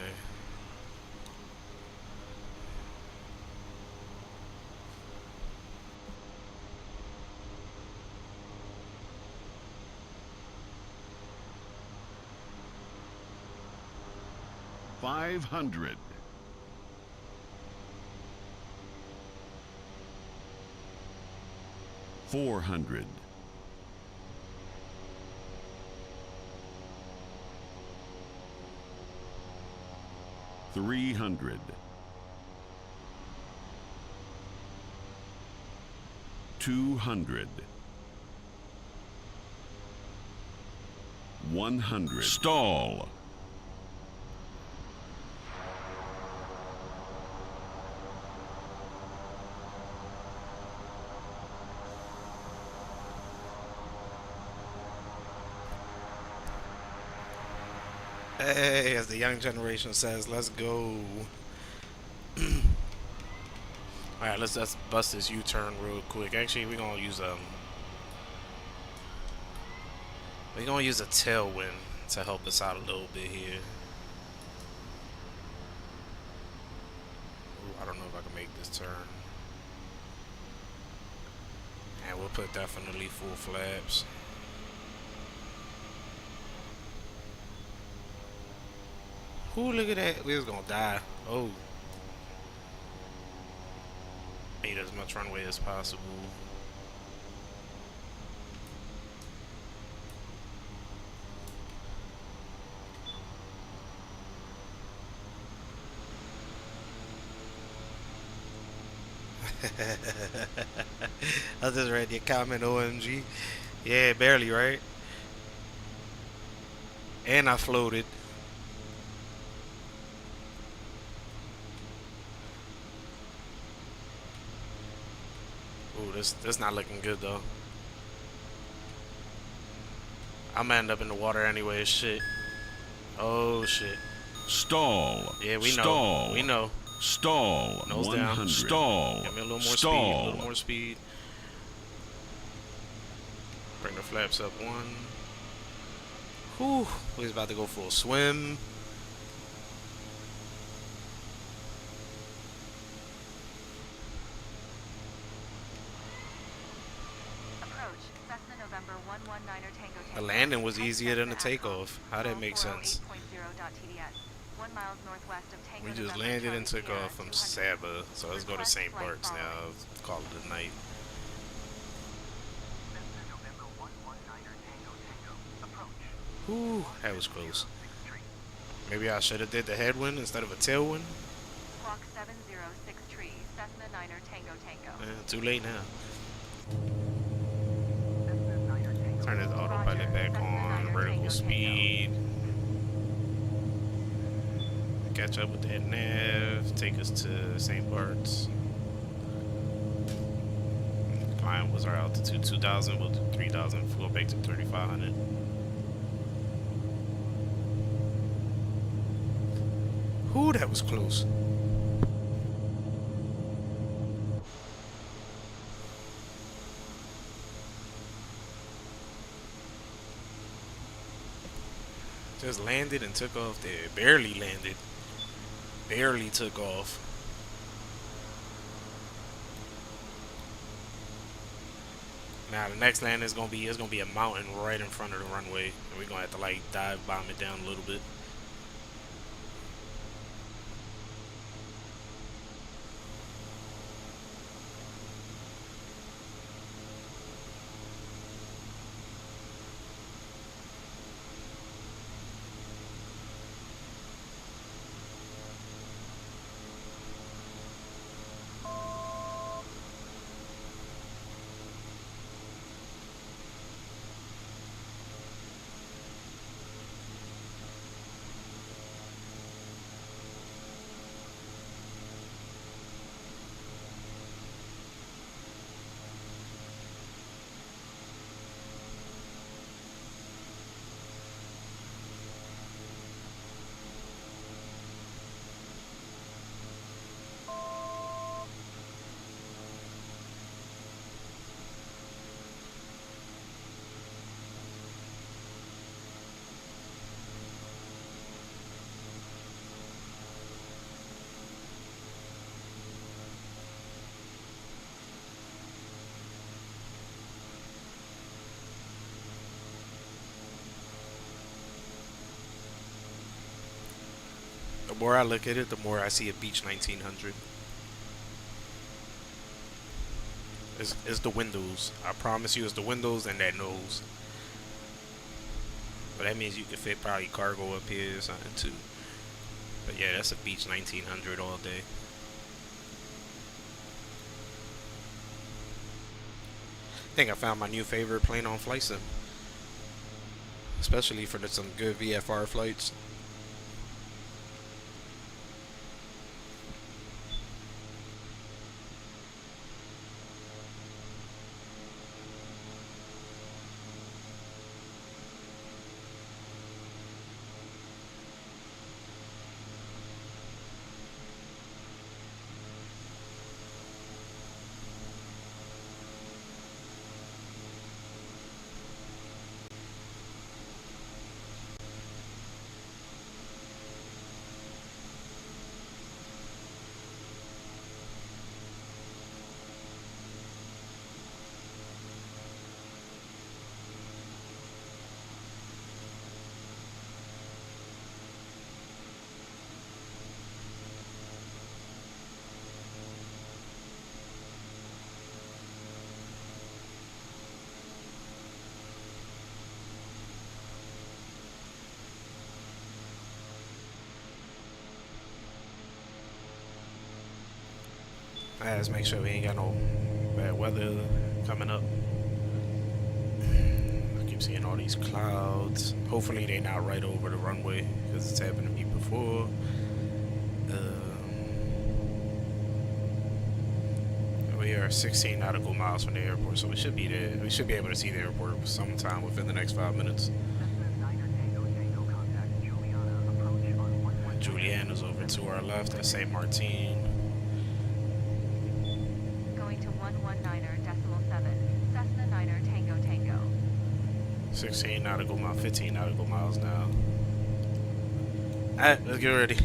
$500. 400. 300. 200. 100. Stall. Hey, as the young generation says, let's go. Alright, let's bust this U-turn real quick. Actually, we're gonna use a tailwind to help us out a little bit here. Ooh, I don't know if I can make this turn. And we'll put definitely full flaps. Ooh, look at that. We was gonna die. Oh. Need as much runway as possible. I just read your comment, OMG. Yeah, barely, right? And I floated. Ooh, this not looking good though. I'm gonna end up in the water anyway. Shit. Oh shit. Stall. Yeah, we know. Stall. We know. Stall. Nose 100. down. Stall. Give me a little more Stall. speed. A little more speed. Bring the flaps up one. Whew. We was about to go for a swim. Approach, Cessna November 119er Tango Tango. The landing was Head easier than the Cessna takeoff. How that make sense? 1208.0.TDS, 1 miles northwest of Tango We just November landed and Charlie took Sierra off from 200. Saba. So let's go to Request St. flight Bart's following. now. Call it a night. Cessna November 119er Tango Tango. Approach. Whew, that was close. Maybe I should have did the headwind instead of a tailwind. Squawk 706 Cessna 9er Tango Tango. Too late now. Cessna 9er Tango. Turn his autopilot back on. Vertical speed. Catch up with that nav. Take us to St. Bart's. Climb was our altitude 2,000. We'll do 3,000. Go back to 3,500. Whew, that was close. Just landed and took off there. Barely landed. Barely took off. Now the next land is gonna be a mountain right in front of the runway, and we're gonna have to like dive bomb it down a little bit. The more I look at it, the more I see a Beach 1900. It's the windows. I promise you, it's the windows and that nose. But that means you could fit probably cargo up here or something too. But yeah, that's a Beach 1900 all day. I think I found my new favorite plane on flight sim. Especially for some good VFR flights. Let's make sure we ain't got no bad weather coming up. I keep seeing all these clouds. Hopefully they not right over the runway, because it's happened to me before. We are 16 nautical miles from the airport, so we should be there. We should be able to see the airport sometime within the next 5 minutes. Cessna 9 Tango Tango, contact Juliana. Approach on 119. Juliana's over to our left at St. Martin. Going to 119.7. Cessna 9 Tango Tango. 16 nautical miles, 15 nautical miles now. Alright, let's get ready.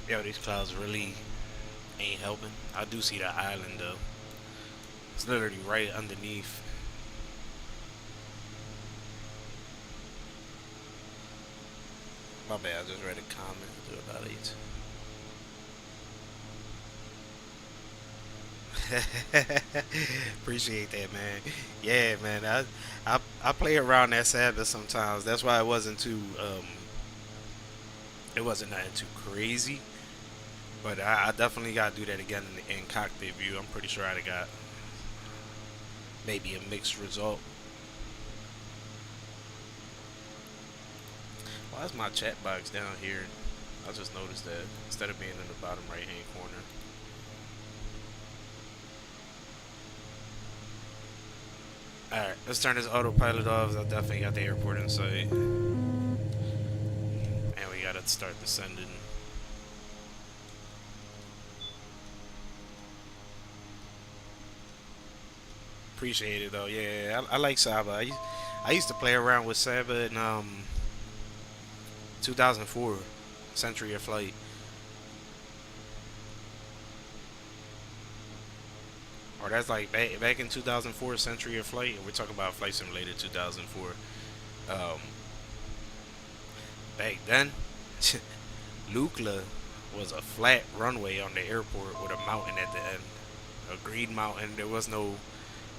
Yo, these clouds really ain't helping. I do see the island though. It's literally right underneath. My bad, I just read a comment about it. Appreciate that, man. Yeah, man. I play around that Sabbath sometimes. That's why it wasn't too it wasn't nothing too crazy. But I definitely gotta do that again in cockpit view. I'm pretty sure I'd got maybe a mixed result. Why is my chat box down here? I just noticed that instead of being in the bottom right hand corner. Alright, let's turn this autopilot off. I definitely got the airport in sight. And we gotta start descending. Appreciate it though. Yeah, I like Saba. I used to play around with Saba in 2004, Century of Flight. Or that's like back in 2004, Century of Flight. We're talking about Flight Simulator 2004. Back then, Lukla was a flat runway on the airport with a mountain at the end, a green mountain. There was no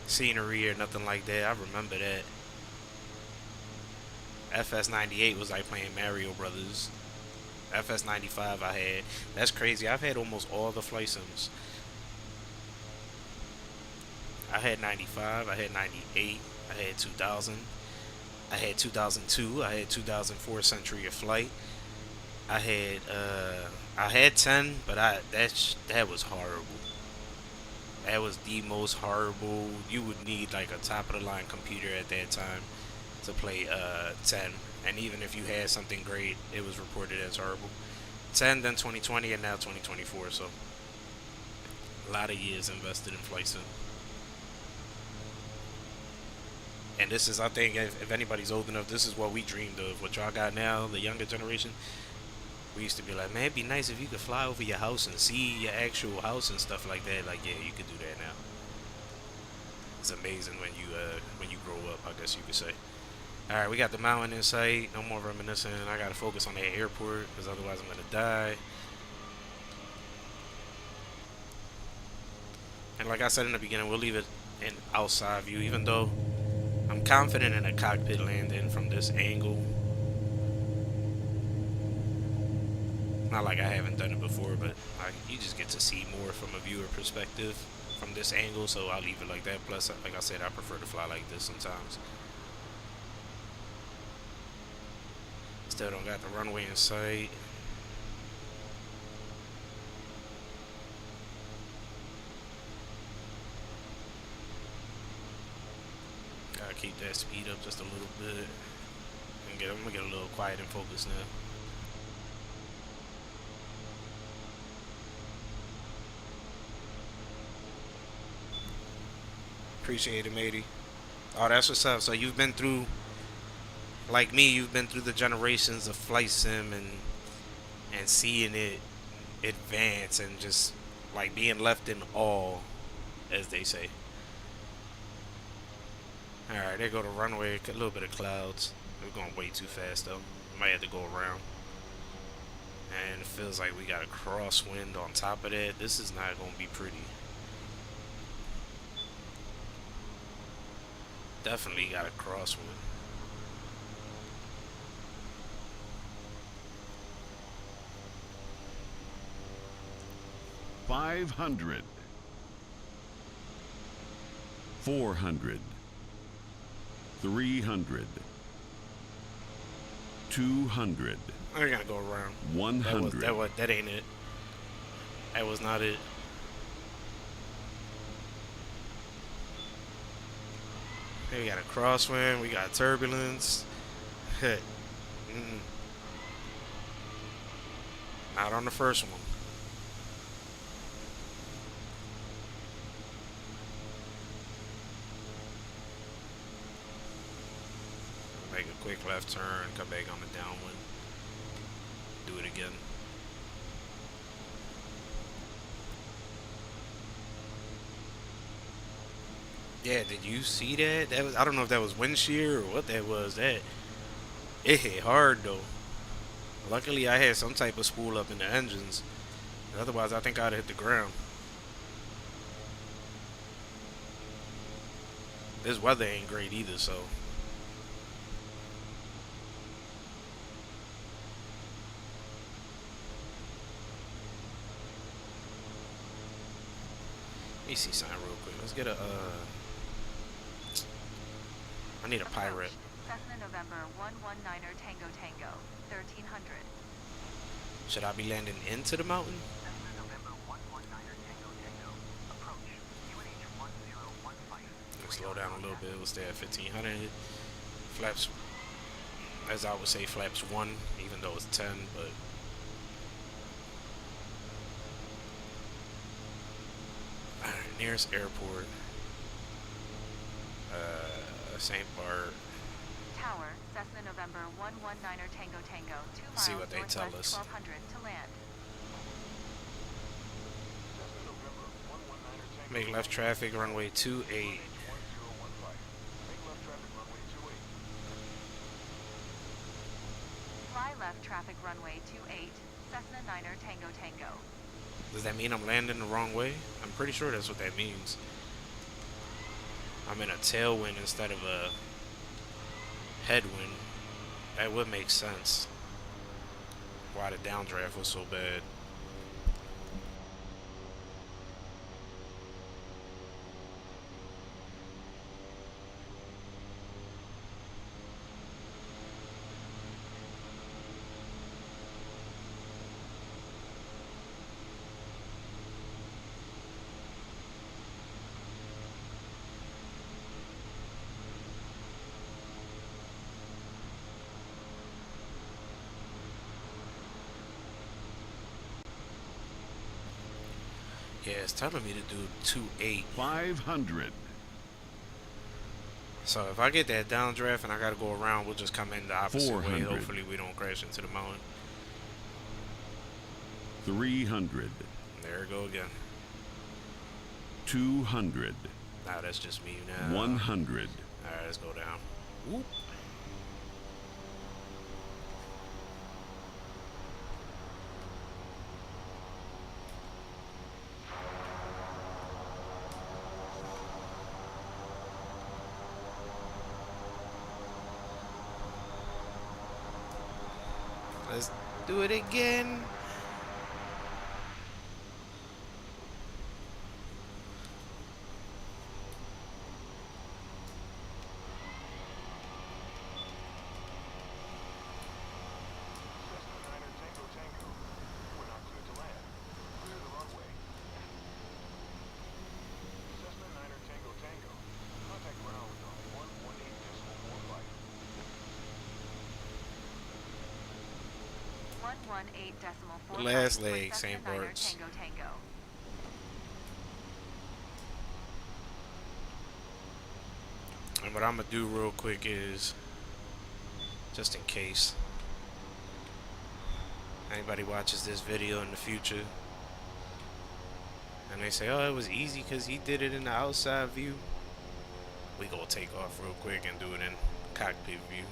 scenery or nothing like that. I remember that. FS98 was like playing Mario Brothers. FS95 I had. That's crazy. I've had almost all the flight sims. I had 95, I had 98, I had 2000, I had 2002, I had 2004 Century of Flight. I had 10, but that was horrible. That was the most horrible. You would need like a top of the line computer at that time to play 10, and even if you had something great, it was reported as horrible. 10, then 2020, and now 2024. So a lot of years invested in flight sim. And this is, I think, if anybody's old enough, this is what we dreamed of. What y'all got now, the younger generation, We used to be like, man, it'd be nice if you could fly over your house and see your actual house and stuff like that. Like, yeah, you could do that now. It's amazing when you grow up, I guess you could say. All right, we got the mountain in sight. No more reminiscing. I gotta focus on that airport because otherwise I'm gonna die. And like I said in the beginning, we'll leave it in outside view, even though I'm confident in a cockpit landing from this angle. Not like I haven't done it before, but you just get to see more from a viewer perspective from this angle, so I'll leave it like that. Plus, like I said, I prefer to fly like this sometimes. Still don't got the runway in sight. Gotta keep that speed up just a little bit. I'm gonna get a little quiet and focused now. Appreciate it, matey. Oh, that's what's up. So you've been through, like me, you've been through the generations of flight sim and seeing it advance and just like being left in awe, as they say. All right, there go the runway. A little bit of clouds. We're going way too fast though. Might have to go around. And it feels like we got a crosswind on top of that. This is not gonna be pretty. Definitely got a crosswind. $500, $400, $300, $200. I gotta go around. 100. That ain't it. That was not it. We got a crosswind. We got turbulence. Not on the first one. Make a quick left turn. Come back on the downwind. Do it again. Yeah, did you see that? That was, I don't know if that was wind shear or what that was. That it hit hard though. Luckily, I had some type of spool up in the engines. Otherwise, I think I'd hit the ground. This weather ain't great either, so. Let me see something real quick. Let's get a I need a pirate. Cessna November 119er Tango Tango, 1300. Should I be landing into the mountain? Cessna November 119er Tango Tango. Approach. UNH 1015. Let's slow down a little bit. We'll stay at 1500. Flaps, as I would say, flaps 1, even though it's 10, but. Alright, nearest airport. St. Bart. Tower, Cessna November 119er Tango Tango, 2 miles See what they tell northwest us. 1200 to land. Cessna November 119er Tango. Make left traffic, runway 28. 1015. Make left traffic runway 28. Fly left traffic runway 28, Cessna 9er Tango Tango. Does that mean I'm landing the wrong way? I'm pretty sure that's what that means. I'm in a tailwind instead of a headwind. That would make sense. Why the downdraft was so bad. Yeah, it's telling me to do 2.8. 500, So if I get that downdraft and I gotta go around, we'll just come in the opposite way. 400. Hopefully we don't crash into the mountain. 300. There we go again. 200. Nah, that's just me now. 100. Alright, let's go down. Whoop. Let's do it again. Last leg, St. Barts. And what I'm gonna do real quick is, just in case anybody watches this video in the future and they say, oh, it was easy because he did it in the outside view, we gonna take off real quick and do it in cockpit view.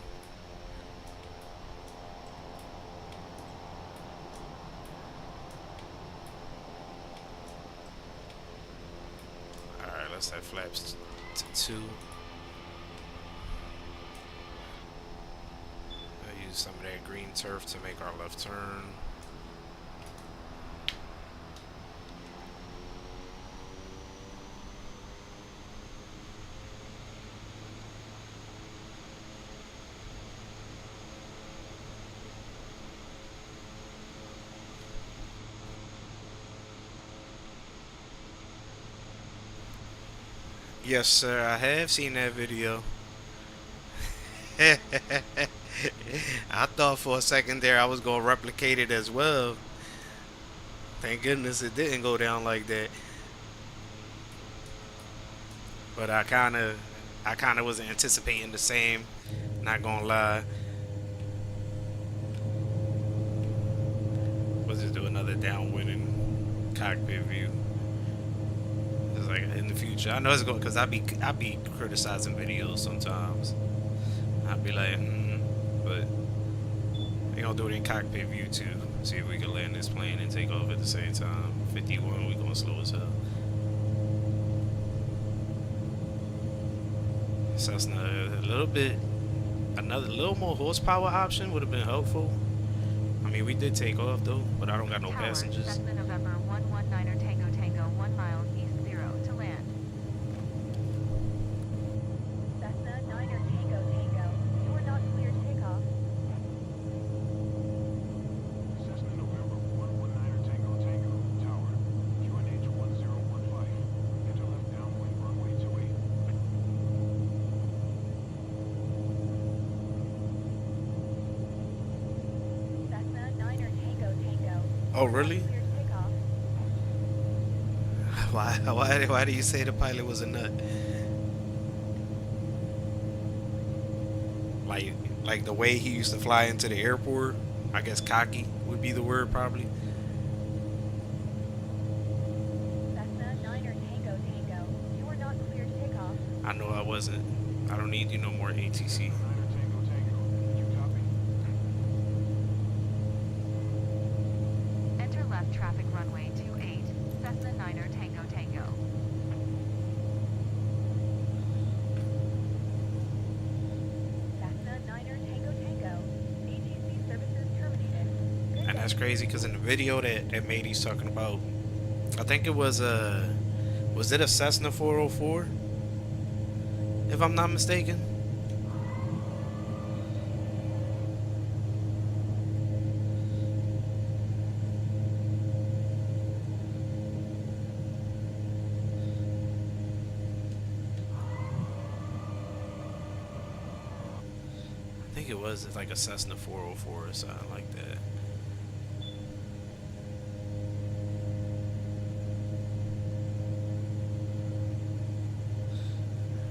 Alright, let's have flaps to 2. I'll use some of that green turf to make our left turn. Yes, sir, I have seen that video. I thought for a second there I was going to replicate it as well. Thank goodness it didn't go down like that. But I kind of was anticipating the same, not going to lie. Let's just do another downwind in cockpit view. Like in the future, I know it's going because I be criticizing videos sometimes. I'd be like, but we gonna do it in cockpit view too. See if we can land this plane and take off at the same time. 51, we gonna slow as hell. Cessna a little bit, another little more horsepower option would have been helpful. I mean, we did take off though, but I don't got no passengers. Cessna November 119er Tango Tango 1 mile east 0 to land. Cessna 9er Tango Tango, you are not cleared takeoff. Cessna November 119er Tango Tango, tower, QNH 1015, enter left downwind runway 28. Cessna 9er Tango Tango. Oh really? Cleared takeoff. Why do you say the pilot was a nut? Like the way he used to fly into the airport, I guess cocky would be the word probably. Cessna 9er Tango Tango, you are not cleared takeoff. I know I wasn't. I don't need you no more ATC. 9er Tango Tango, you copy? Enter left traffic runway 28, Cessna 9er Tango Tango. Cessna 9er Tango Tango, ATC services terminated. And that's crazy because in the video that Matey's talking about, I think it was it a Cessna 404? If I'm not mistaken. I think it was like a Cessna 404 or something like that.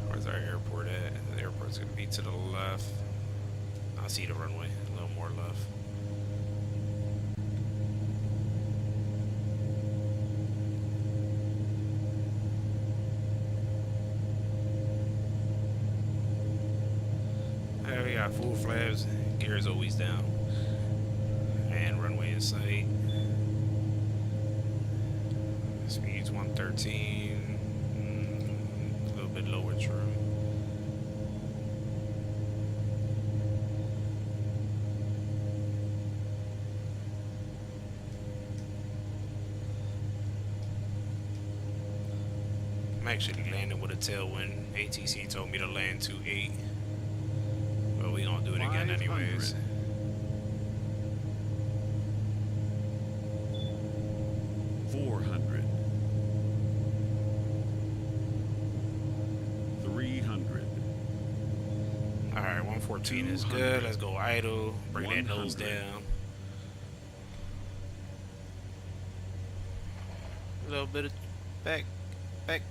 Where's our airport at? The airport's gonna be to the left. I see the runway, a little more left. got full flaps. Gear is always down. And runway in sight. Speed's 113. A little bit lower trim. I'm actually landing with a tailwind. ATC told me to land 2.8. But we gonna do it again anyways. 400. 300. Alright, 114 is good. Let's go idle. Bring that nose down. A little bit of back. Back.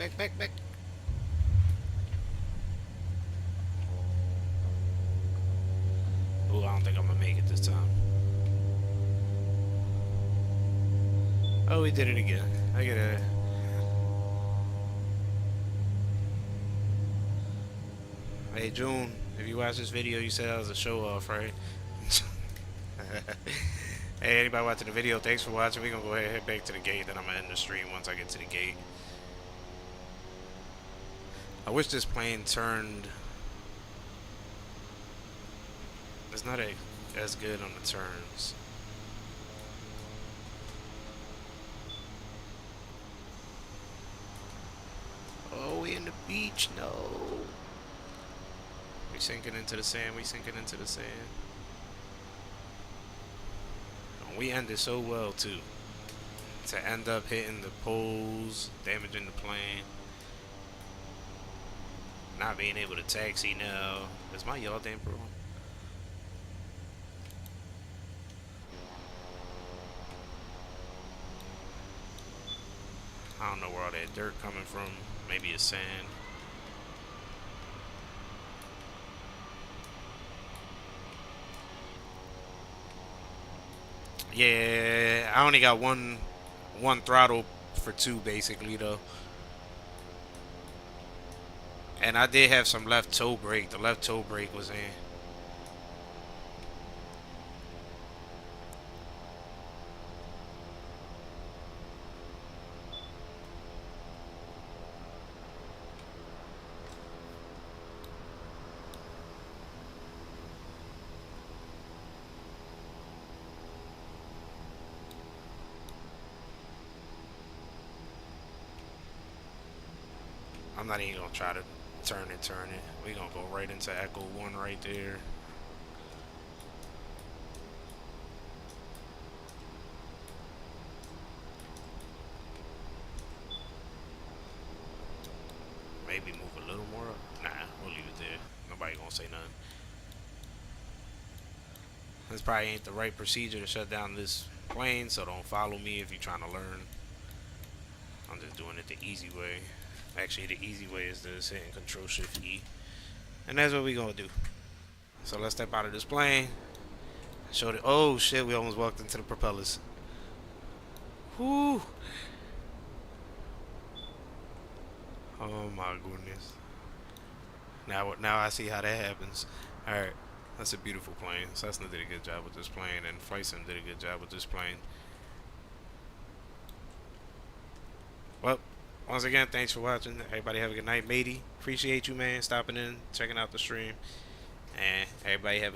Oh, I don't think I'm gonna make it this time. Oh, we did it again. I gotta. Hey, June, if you watch this video, you said that was a show off, right? Hey, anybody watching the video, thanks for watching. We're gonna go ahead and head back to the gate, then I'm gonna end the stream once I get to the gate. I wish this plane turned. It's not as good on the turns. Oh, we in the beach? No. We sinking into the sand. And we ended so well too. To end up hitting the poles, damaging the plane. Not being able to taxi now. Is my yaw damper on? I don't know where all that dirt coming from. Maybe it's sand. Yeah, I only got one throttle for 2 basically though. And I did have some left toe brake. The left toe brake was in. I'm not even gonna try to turn it. We gonna go right into Echo 1 right there. Maybe move a little more up. Nah, we'll leave it there. Nobody gonna say nothing. This probably ain't the right procedure to shut down this plane, so don't follow me if you're trying to learn. I'm just doing it the easy way. Actually, the easy way is just hitting Control-Shift-E. And that's what we gonna do. So let's step out of this plane. Show the. Oh shit, we almost walked into the propellers. Whoo! Oh my goodness. Now I see how that happens. Alright. That's a beautiful plane. Cessna did a good job with this plane, and Flight Sim did a good job with this plane. Well, once again, thanks for watching. Everybody have a good night, matey. Appreciate you, man, stopping in, checking out the stream. And everybody have a